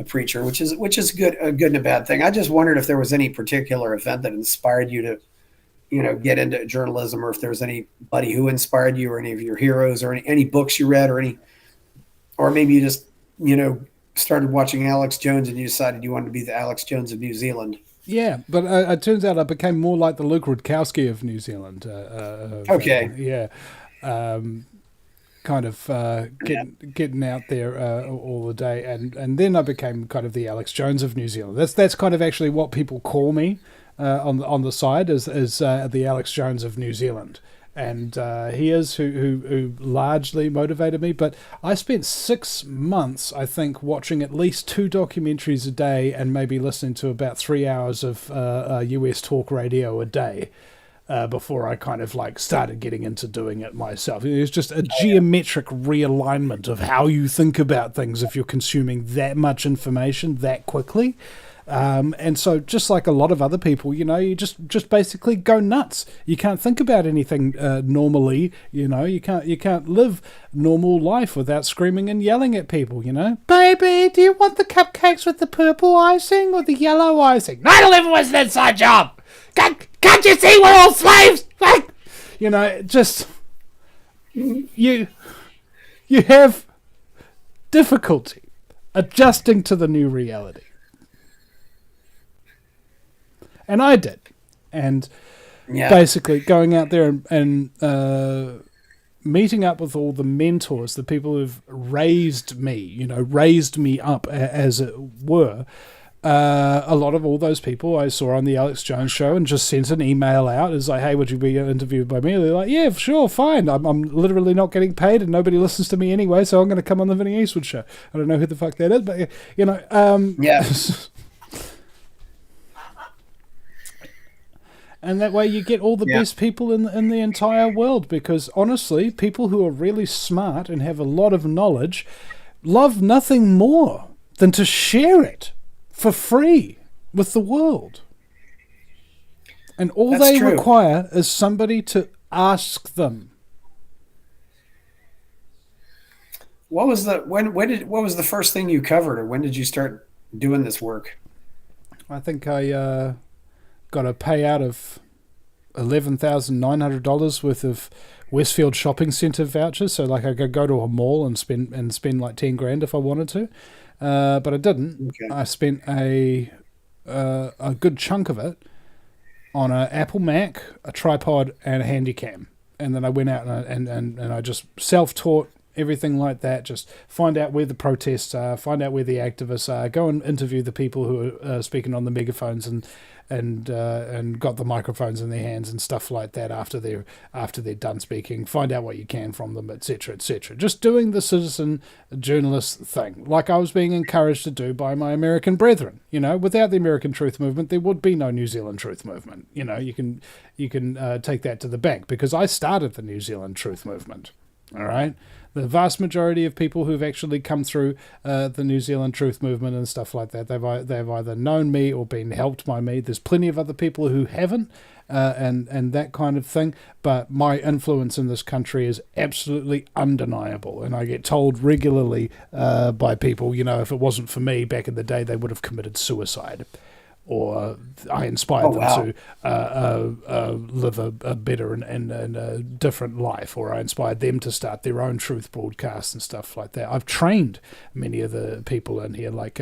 S1: preacher, which is good, a good and a bad thing. I just wondered if there was any particular event that inspired you to, get into journalism, or if there was anybody who inspired you, or any of your heroes, or any books you read, or maybe you just, started watching Alex Jones and you decided you wanted to be the Alex Jones of New Zealand.
S2: Yeah, but it turns out I became more like the Luke Rutkowski of New Zealand.
S1: Okay.
S2: Yeah. Um, Kind of
S1: Yeah.
S2: getting out there all the day, and then I became kind of the Alex Jones of New Zealand. That's kind of actually what people call me on the side is the Alex Jones of New Zealand, and he is who largely motivated me. But I spent 6 months, I think, watching at least 2 documentaries a day and maybe listening to about 3 hours of US talk radio a day. Before I kind of like started getting into doing it myself. It was just a geometric realignment of how you think about things if you're consuming that much information that quickly. And so just like a lot of other people, you just basically go nuts. You can't think about anything normally, you can't live normal life without screaming and yelling at people, Baby, do you want the cupcakes with the purple icing or the yellow icing? 9/11 was an inside job! Can't you see we're all slaves? Just you have difficulty adjusting to the new reality. And I did. And
S1: Yeah.
S2: basically going out there and meeting up with all the mentors, the people who've raised me up, as it were. A lot of all those people I saw on the Alex Jones show and just sent an email out. It's like, hey, would you be interviewed by me? And they're like, yeah, sure, fine. I'm literally not getting paid and nobody listens to me anyway, so I'm going to come on the Vinny Eastwood show. I don't know who the fuck that is, but,
S1: Yeah.
S2: and that way you get all the
S1: Yeah.
S2: best people in the entire world, because honestly, people who are really smart and have a lot of knowledge love nothing more than to share it for free with the world. And all
S1: That's
S2: they
S1: true.
S2: require is somebody to ask them.
S1: What was what was the first thing you covered, or when did you start doing this work?
S2: I think I got a payout of $11,900 worth of Westfield shopping centre vouchers. So like I could go to a mall and spend like 10 grand if I wanted to, but I didn't.
S1: Okay.
S2: I spent a good chunk of it on an Apple Mac, a tripod, and a Handycam. And then I went out and I just self-taught everything like that. Just find out where the protests are, find out where the activists are, go and interview the people who are speaking on the megaphones and got the microphones in their hands and stuff like that after they're done speaking. Find out what you can from them, etc., etc. Just doing the citizen journalist thing, like I was being encouraged to do by my American brethren. Without the American Truth Movement, there would be no New Zealand Truth Movement. You can take that to the bank, because I started the New Zealand Truth Movement. All right. The vast majority of people who've actually come through the New Zealand Truth Movement and stuff like that, they've either known me or been helped by me. There's plenty of other people who haven't, and that kind of thing. But my influence in this country is absolutely undeniable, and I get told regularly by people, if it wasn't for me back in the day, they would have committed suicide. Or I inspired them to live a better and a different life, or I inspired them to start their own truth broadcasts and stuff like that. I've trained many of the people in here, like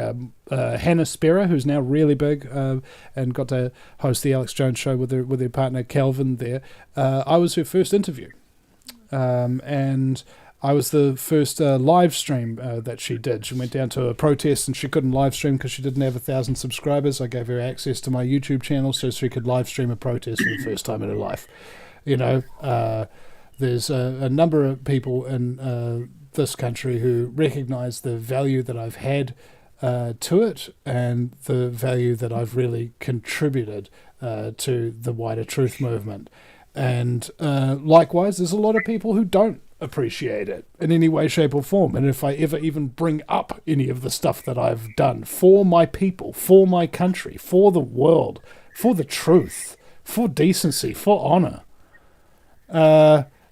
S2: Hannah Sparrow, who's now really big and got to host the Alex Jones show with her partner Calvin there. I was her first interview, and I was the first live stream that she did. She went down to a protest and she couldn't live stream because she didn't have 1,000 subscribers. I gave her access to my YouTube channel so she could live stream a protest for the first time in her life. There's a number of people in this country who recognise the value that I've had to it, and the value that I've really contributed to the wider truth movement. And likewise, there's a lot of people who don't appreciate it in any way, shape or form. And if I ever even bring up any of the stuff that I've done for my people, for my country, for the world, for the truth, for decency, for honour,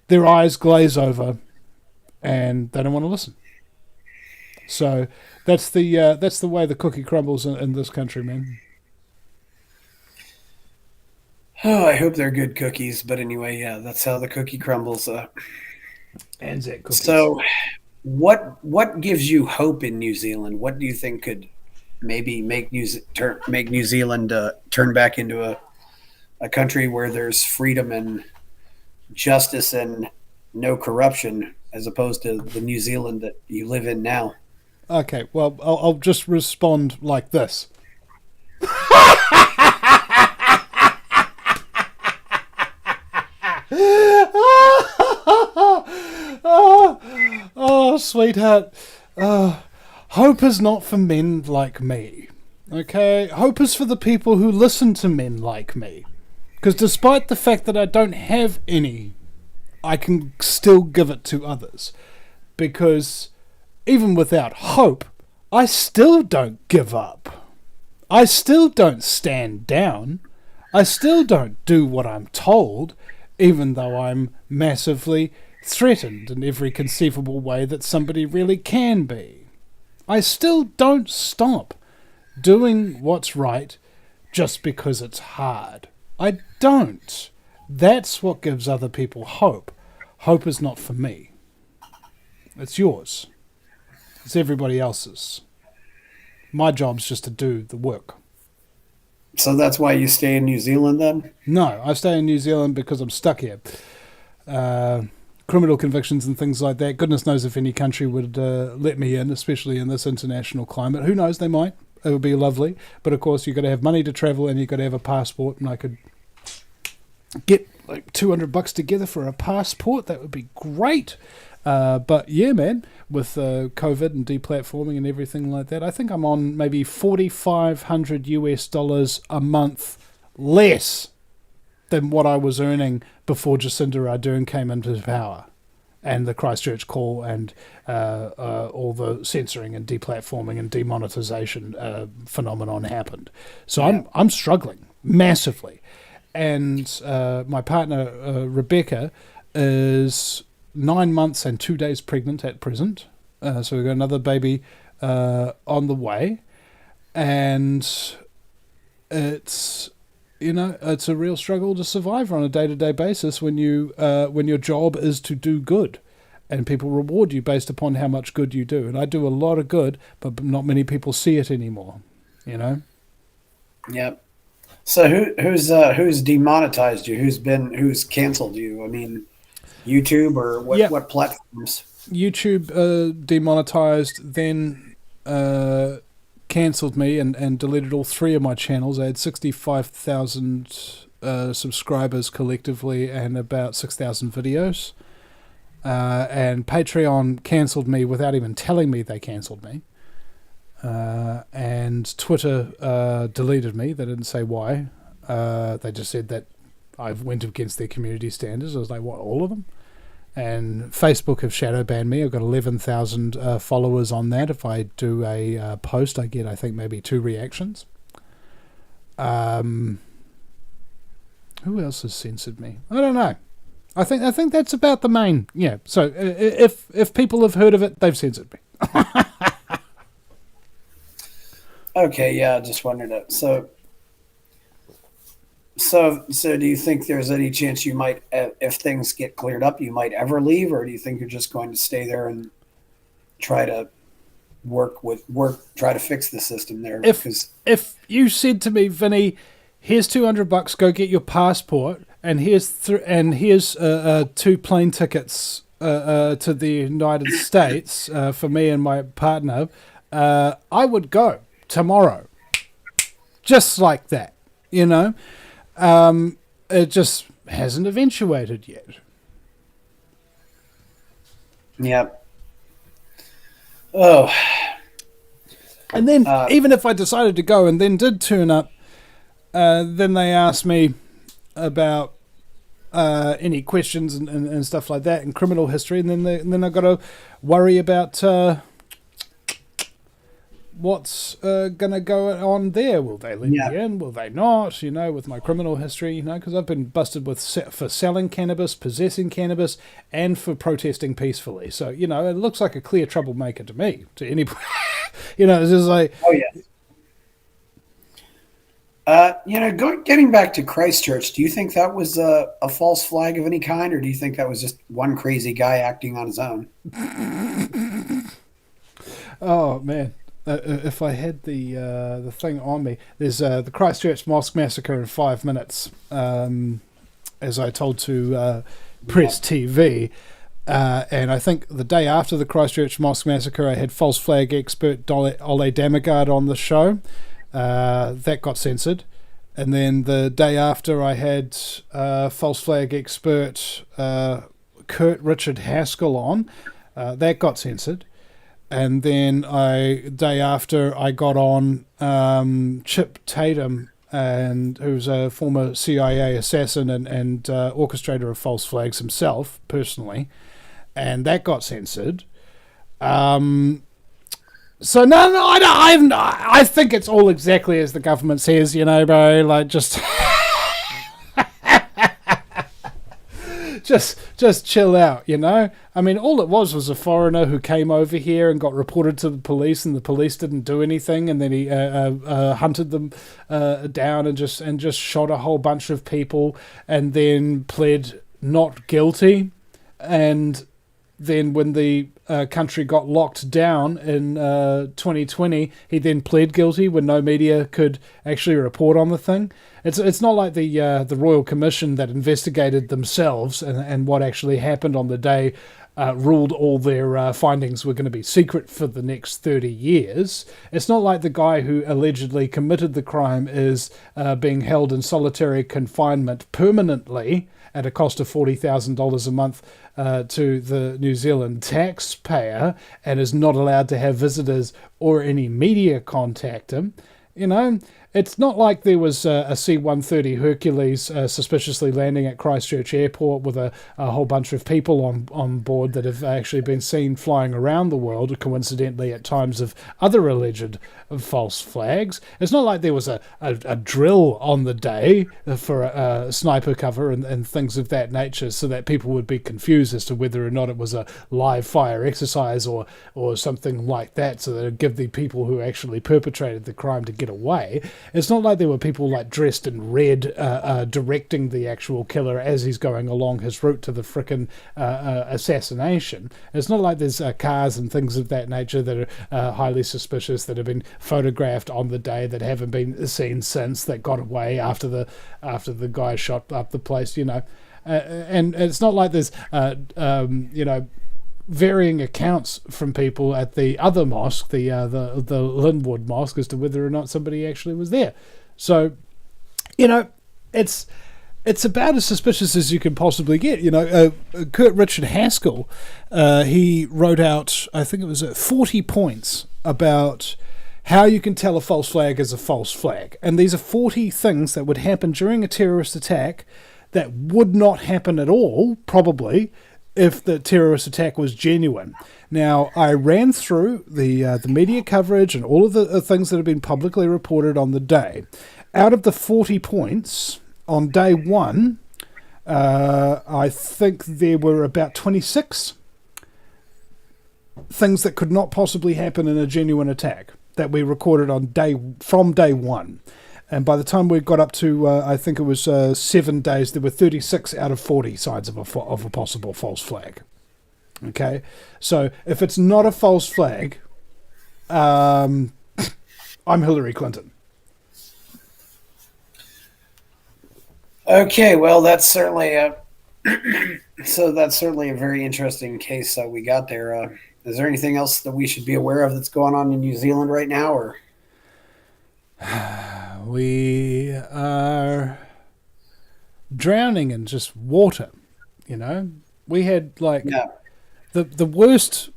S2: their eyes glaze over and they don't want to listen. So that's the way the cookie crumbles in this country, man.
S1: Oh, I hope they're good cookies. But anyway, yeah, that's how the cookie crumbles.
S2: Anzac cookies.
S1: So, what gives you hope in New Zealand? What do you think could maybe make New Zealand turn back into a country where there's freedom and justice and no corruption, as opposed to the New Zealand that you live in now?
S2: Okay, well, I'll just respond like this. Oh, sweetheart. Hope is not for men like me. Okay? Hope is for the people who listen to men like me. Because despite the fact that I don't have any, I can still give it to others. Because even without hope, I still don't give up. I still don't stand down. I still don't do what I'm told, even though I'm massively threatened in every conceivable way that somebody really can be. I still don't stop doing what's right just because it's hard. I don't. That's what gives other people hope. Hope is not for me. It's yours. It's everybody else's. My job's just to do the work.
S1: So that's why you stay in New Zealand then?
S2: No, I stay in New Zealand because I'm stuck here. Criminal convictions and things like that. Goodness knows if any country would let me in, especially in this international climate. Who knows, they might. It would be lovely. But of course, you've got to have money to travel and you've got to have a passport. And I could get like $200 together for a passport. That would be great. But yeah, man, with COVID and deplatforming and everything like that, I think I'm on maybe $4,500 a month less than what I was earning before Jacinda Ardern came into power and the Christchurch call and all the censoring and deplatforming and demonetization phenomenon happened. So yeah. I'm struggling massively. And my partner, Rebecca, is 9 months and 2 days pregnant at present. So we've got another baby on the way. And it's You know, it's a real struggle to survive on a day-to-day basis when your job is to do good, and people reward you based upon how much good you do. And I do a lot of good, but not many people see it anymore. You know.
S1: Yep. So who's demonetized you? Who's canceled you? I mean, YouTube or
S2: Yeah,
S1: what platforms?
S2: YouTube demonetized, then cancelled me and deleted all three of my channels. I had 65,000 subscribers collectively and about 6,000 videos. And Patreon cancelled me without even telling me they cancelled me. And Twitter deleted me. They didn't say why. They just said that I went against their community standards. I was like, what, all of them? And Facebook have shadow banned me. I've got 11,000 followers on that. If I do a post, I get, I think, maybe 2 reactions. Who else has censored me? I don't know. I think that's about the main. Yeah. So if people have heard of it, they've censored me.
S1: Okay, yeah, I just wondered it. So do you think there's any chance you might, if things get cleared up, you might ever leave, or do you think you're just going to stay there and try to try to fix the system there?
S2: If you said to me, Vinny, here's $200, go get your passport, and here's 2 plane tickets to the United States for me and my partner, I would go tomorrow, just like that, you know. It just hasn't eventuated yet.
S1: Yep. Oh.
S2: And then even if I decided to go and then did turn up, then they asked me about any questions and stuff like that and criminal history, and then I got to worry about what's going to go on there. Will they let me in? Will they not? You know, with my criminal history, you know, because I've been busted for selling cannabis, possessing cannabis, and for protesting peacefully. So, you know, it looks like a clear troublemaker to me, to anybody. You know, it's just like...
S1: Oh, yeah. Getting back to Christchurch, do you think that was a false flag of any kind, or do you think that was just one crazy guy acting on his own?
S2: Oh, man. If I had the thing on me, there's the Christchurch Mosque Massacre in 5 minutes, as I told to Press TV. And I think the day after the Christchurch Mosque Massacre, I had false flag expert Ole Damagard on the show. That got censored. And then the day after, I had false flag expert Kurt Richard Haskell on. That got censored. And then day after, I got on Chip Tatum, who's a former CIA assassin and orchestrator of false flags himself, personally. And that got censored. So no, I think it's all exactly as the government says, you know, bro. Like just just chill out, you know. I mean, all it was a foreigner who came over here and got reported to the police, and the police didn't do anything, and then he hunted them down and just shot a whole bunch of people, and then pled not guilty, and then when the country got locked down in 2020, he then pled guilty when no media could actually report on the thing. It's not like the Royal Commission that investigated themselves and what actually happened on the day ruled all their findings were going to be secret for the next 30 years. It's not like the guy who allegedly committed the crime is being held in solitary confinement permanently at a cost of $40,000 a month to the New Zealand taxpayer, and is not allowed to have visitors or any media contact him. You know, it's not like there was a C-130 Hercules suspiciously landing at Christchurch Airport with a whole bunch of people on board that have actually been seen flying around the world, coincidentally at times of other alleged false flags. It's not like there was a drill on the day for a sniper cover and things of that nature, so that people would be confused as to whether or not it was a live fire exercise or something like that, so that it would give the people who actually perpetrated the crime to get away. It's not like there were people like dressed in red directing the actual killer as he's going along his route to the frickin' assassination. It's not like there's cars and things of that nature that are highly suspicious that have been photographed on the day that haven't been seen since, that got away after the guy shot up the place, and it's not like there's varying accounts from people at the other mosque, the Linwood Mosque, as to whether or not somebody actually was there. So, it's about as suspicious as you can possibly get. Kurt Richard Haskell, he wrote out, I think it was 40 points about how you can tell a false flag is a false flag. And these are 40 things that would happen during a terrorist attack that would not happen at all, probably, if the terrorist attack was genuine. Now, I ran through the media coverage and all of the things that have been publicly reported on the day. Out of the 40 points, on day one, I think there were about 26 things that could not possibly happen in a genuine attack that we recorded from day one. And by the time we got up to, I think it was 7 days, there were 36 out of 40 signs of a possible false flag. Okay? So if it's not a false flag, I'm Hillary Clinton.
S1: Okay, well, that's certainly a very interesting case we got there. Is there anything else that we should be aware of that's going on in New Zealand right now, or?
S2: We are drowning in just water, We had the worst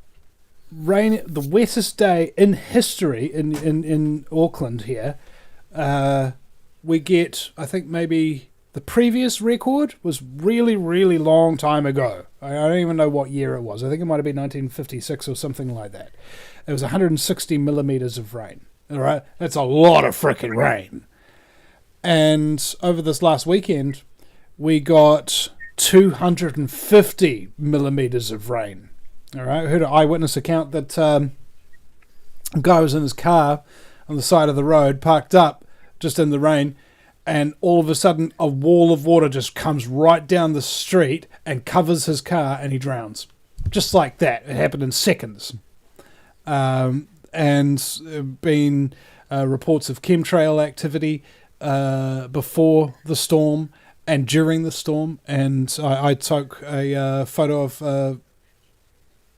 S2: rain, the wettest day in history in Auckland here. We get, I think maybe the previous record was really, really long time ago. I don't even know what year it was. I think it might have been 1956 or something like that. It was 160 millimeters of rain. All right, that's a lot of frickin' rain. And over this last weekend, we got 250 millimeters of rain. All right, I heard an eyewitness account that a guy was in his car on the side of the road, parked up just in the rain, and all of a sudden a wall of water just comes right down the street and covers his car, and he drowns. Just like that. It happened in seconds. And been reports of chemtrail activity before the storm and during the storm. And I took a photo of a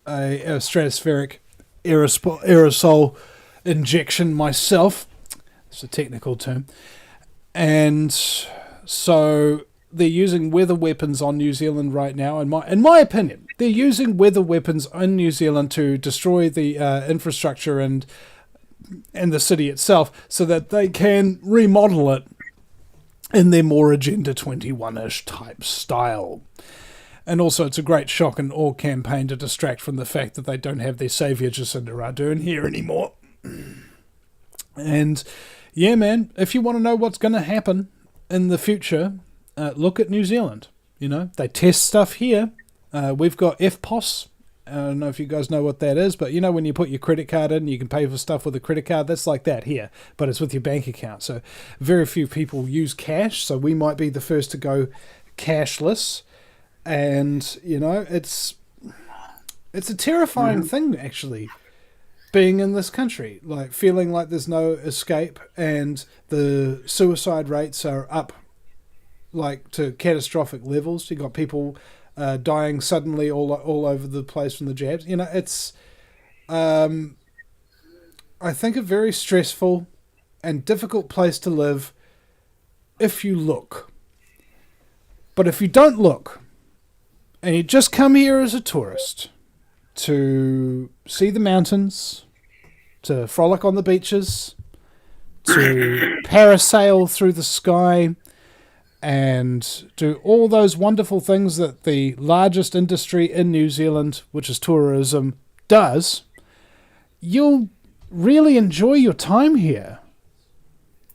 S2: stratospheric aerosol injection myself. It's a technical term. And so they're using weather weapons on New Zealand right now. In my opinion, they're using weather weapons in New Zealand to destroy the infrastructure and the city itself, so that they can remodel it in their more Agenda 21-ish type style. And also, it's a great shock and awe campaign to distract from the fact that they don't have their saviour Jacinda Ardern here anymore. And yeah, man, if you want to know what's going to happen in the future, look at New Zealand. They test stuff here. We've got FPOS. I don't know if you guys know what that is, but when you put your credit card in, you can pay for stuff with a credit card. That's like that here, but it's with your bank account. So very few people use cash, so we might be the first to go cashless. And, it's a terrifying thing, actually, being in this country, like feeling like there's no escape, and the suicide rates are up like to catastrophic levels. You got people dying suddenly all over the place from the jabs. It's I think a very stressful and difficult place to live if you look. But if you don't look, and you just come here as a tourist to see the mountains, to frolic on the beaches, to parasail through the sky, and do all those wonderful things that the largest industry in New Zealand, which is tourism, does, you'll really enjoy your time here.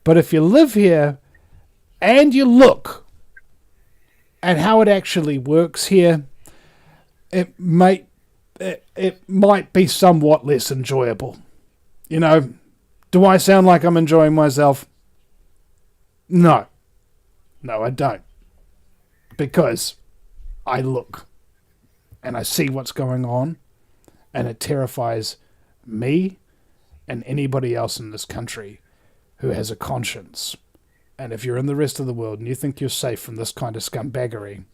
S2: But if you live here and you look at how it actually works here, it might be somewhat less enjoyable. Do I sound like I'm enjoying myself? No. No, I don't. Because I look and I see what's going on, and it terrifies me and anybody else in this country who has a conscience. And if you're in the rest of the world and you think you're safe from this kind of scumbaggery,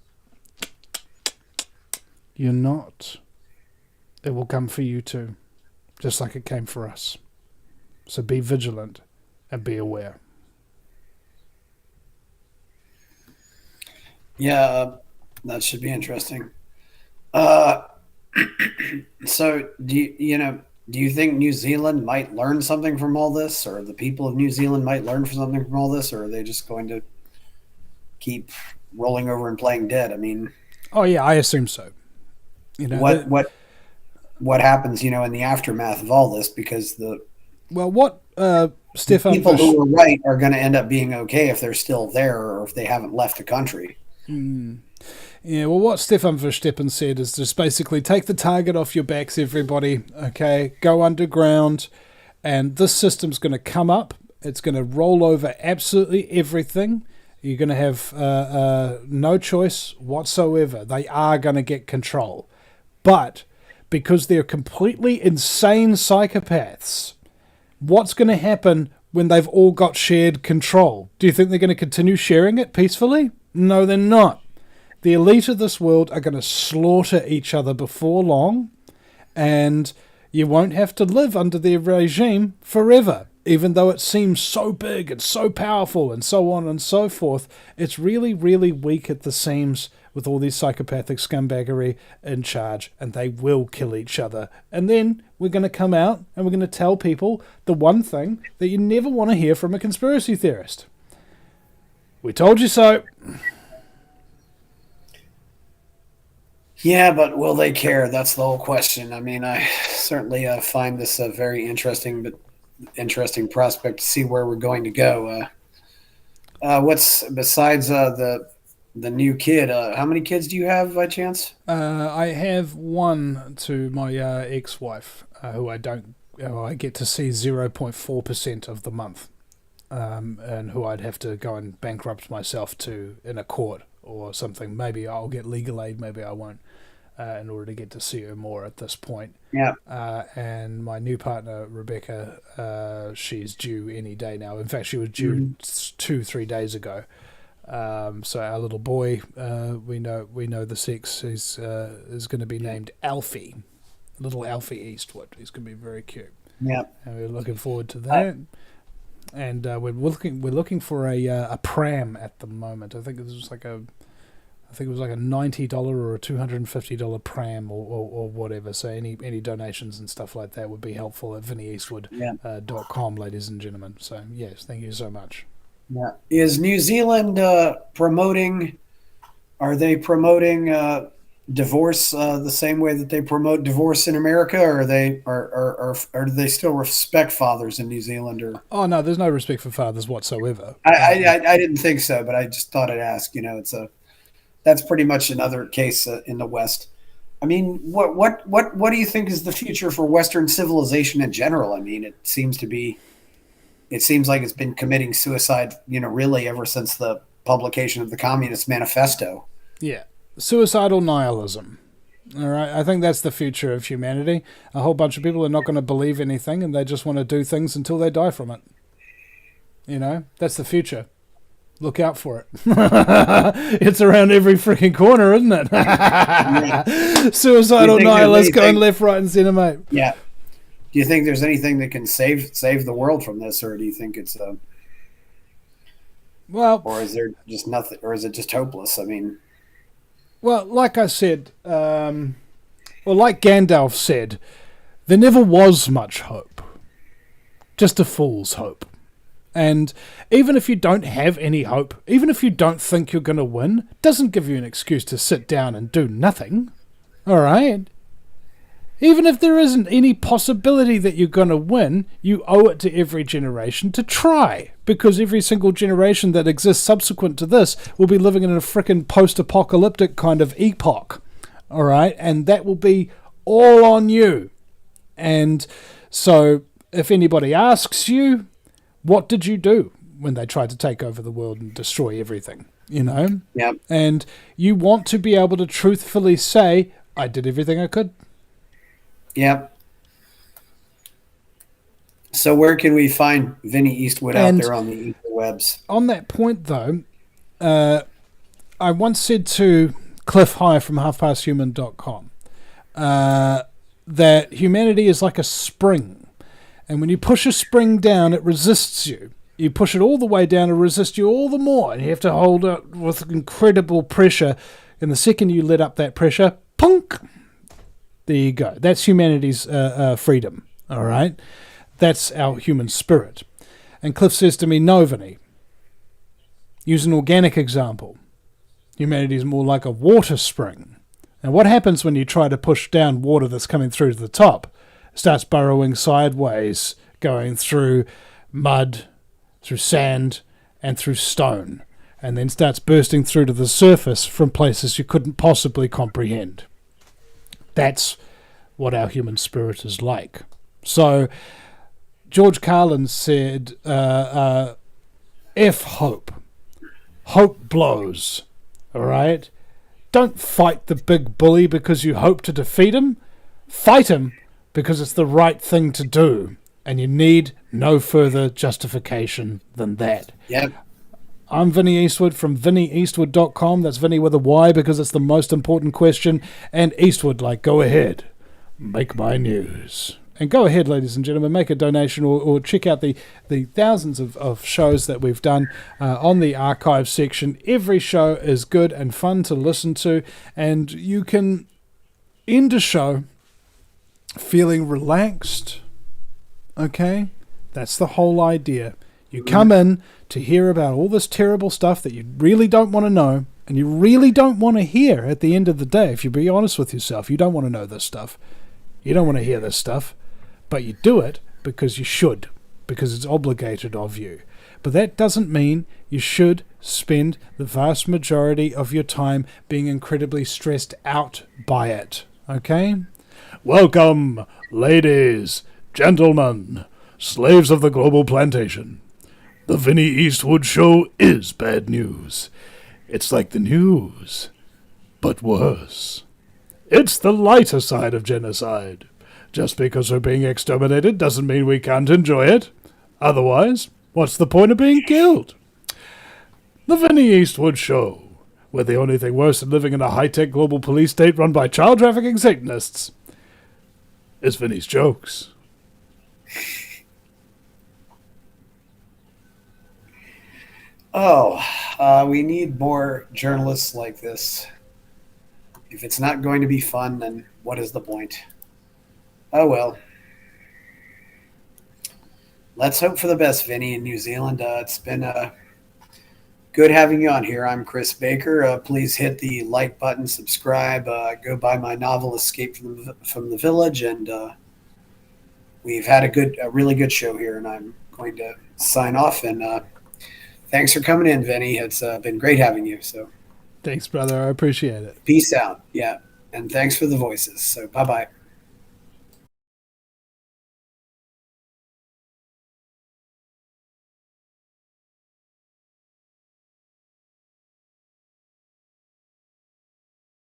S2: you're not. It will come for you too, just like it came for us. So be vigilant and be aware.
S1: Yeah, that should be interesting. Uh, so do you think New Zealand might learn something from all this, or the people of New Zealand might learn something from all this, or are they just going to keep rolling over and playing dead? I mean,
S2: Oh yeah, I assume so. You know,
S1: what happens, in the aftermath of all this? Because
S2: what
S1: the
S2: Stefan
S1: people
S2: Fish.
S1: who are right are going to end up being okay if they're still there or if they haven't left the country.
S2: Yeah, well, what Stefan Verstappen said is just basically take the target off your backs, everybody. Okay, go underground, and this system's going to come up. It's going to roll over absolutely everything. You're going to have no choice whatsoever. They are going to get control, but because they're completely insane psychopaths, what's going to happen when they've all got shared control? Do you think they're going to continue sharing it peacefully? No, they're not. The elite of this world are going to slaughter each other before long, and you won't have to live under their regime forever. Even though it seems so big and so powerful and so on and so forth, it's really, really weak at the seams with all these psychopathic scumbaggery in charge, and they will kill each other. And then we're going to come out and we're going to tell people the one thing that you never want to hear from a conspiracy theorist. We told you so.
S1: Yeah, but will they care? That's the whole question. I mean, I certainly find this a very interesting prospect to see where we're going to go. What's besides the new kid? How many kids do you have by chance?
S2: I have one to my ex-wife, who I get to see 0.4% of the month, and who I'd have to go and bankrupt myself to in a court or something. Maybe I'll get legal aid, maybe I won't, in order to get to see her more at this point.
S1: Yeah.
S2: And my new partner, Rebecca, she's due any day now. In fact, she was due 2-3 days ago. So our little boy, we know the sex is going to be named Alfie, little Alfie Eastwood. He's going to be very cute.
S1: Yeah.
S2: And we're looking forward to that. And we're looking for a pram at the moment. I think it was like a $90 or a $250 pram or whatever. So any donations and stuff like that would be helpful at vinnyeastwood.com, ladies and gentlemen. So yes, thank you so much.
S1: Yeah. Is New Zealand promoting? Are they promoting divorce the same way that they promote divorce in America, or or do they still respect fathers in New Zealand? Or
S2: Oh no, there's no respect for fathers whatsoever.
S1: I didn't think so, but I just thought I'd ask. That's pretty much another case in the West. I mean, what do you think is the future for Western civilization in general? I mean, it seems like it's been committing suicide, really ever since the publication of the Communist Manifesto.
S2: Yeah, suicidal nihilism. All right, I think that's the future of humanity. A whole bunch of people are not going to believe anything, and they just want to do things until they die from it. That's the future. Look out for it. It's around every freaking corner, isn't it?
S1: Yeah.
S2: Suicidal nihilists going left, right, and centre, mate.
S1: Yeah. Do you think there's anything that can save the world from this, or do you think it's or is there just nothing, or is it just hopeless? I mean,
S2: well, like I said, like Gandalf said, there never was much hope, just a fool's hope. And even if you don't have any hope, even if you don't think you're going to win, doesn't give you an excuse to sit down and do nothing. All right? Even if there isn't any possibility that you're going to win, you owe it to every generation to try. Because every single generation that exists subsequent to this will be living in a frickin' post-apocalyptic kind of epoch. All right? And that will be all on you. And so if anybody asks you, what did you do? when they tried to take over the world and destroy everything, you know?
S1: Yep.
S2: And you want to be able to truthfully say, I did everything I could.
S1: Yep. So where can we find Vinny Eastwood out
S2: And
S1: there on the interwebs?
S2: on that point, though, I once said to Cliff High from halfpasthuman.com that humanity is like a spring. And when you push a spring down, it resists you. You push it all the way down, it resists you all the more. And you have to hold it with incredible pressure. And the second you let up that pressure, punk! There you go. That's humanity's freedom, all right? That's our human spirit. And Cliff says to me, no, Vinny, use an organic example. Humanity is more like a water spring. And what happens when you try to push down water that's coming through to the top? It starts burrowing sideways, going through mud, through sand, and through stone, and then starts bursting through to the surface from places you couldn't possibly comprehend. That's what our human spirit is like. So George Carlin said, F hope. Hope blows. All right? Don't fight the big bully because you hope to defeat him. Fight him because it's the right thing to do. And you need no further justification than that.
S1: Yep.
S2: I'm Vinny Eastwood from VinnyEastwood.com. That's Vinny with a Y because it's the most important question. And Eastwood, like, go ahead. Make my news. And go ahead, ladies and gentlemen, make a donation or check out the thousands of shows that we've done on the archive section. Every show is good and fun to listen to, and you can end a show feeling relaxed. Okay? That's the whole idea. You come in to hear about all this terrible stuff that you really don't want to know, and you really don't want to hear at the end of the day. If you be honest with yourself, you don't want to know this stuff. You don't want to hear this stuff. But you do it because you should, because it's obligated of you. But that doesn't mean you should spend the vast majority of your time being incredibly stressed out by it. Okay? Welcome, ladies, gentlemen, slaves of the global plantation. The Vinny Eastwood Show is bad news. It's like the news, but worse. It's the lighter side of genocide. Just because we're being exterminated doesn't mean we can't enjoy it. Otherwise, what's the point of being killed? The Vinny Eastwood Show, where the only thing worse than living in a high-tech global police state run by child-trafficking Satanists is Vinny's jokes.
S1: We need more journalists like this. If it's not going to be fun, then what is the point? Oh, well. Let's hope for the best, Vinny, in New Zealand. It's been good having you on here. I'm Chris Baker. Please hit the like button, subscribe, go buy my novel, Escape from the Village, and we've had a really good show here, and I'm going to sign off. And thanks for coming in, Vinny. It's been great having you. So,
S2: thanks, brother. I appreciate it.
S1: peace out. Yeah, and thanks for the voices. So, bye-bye.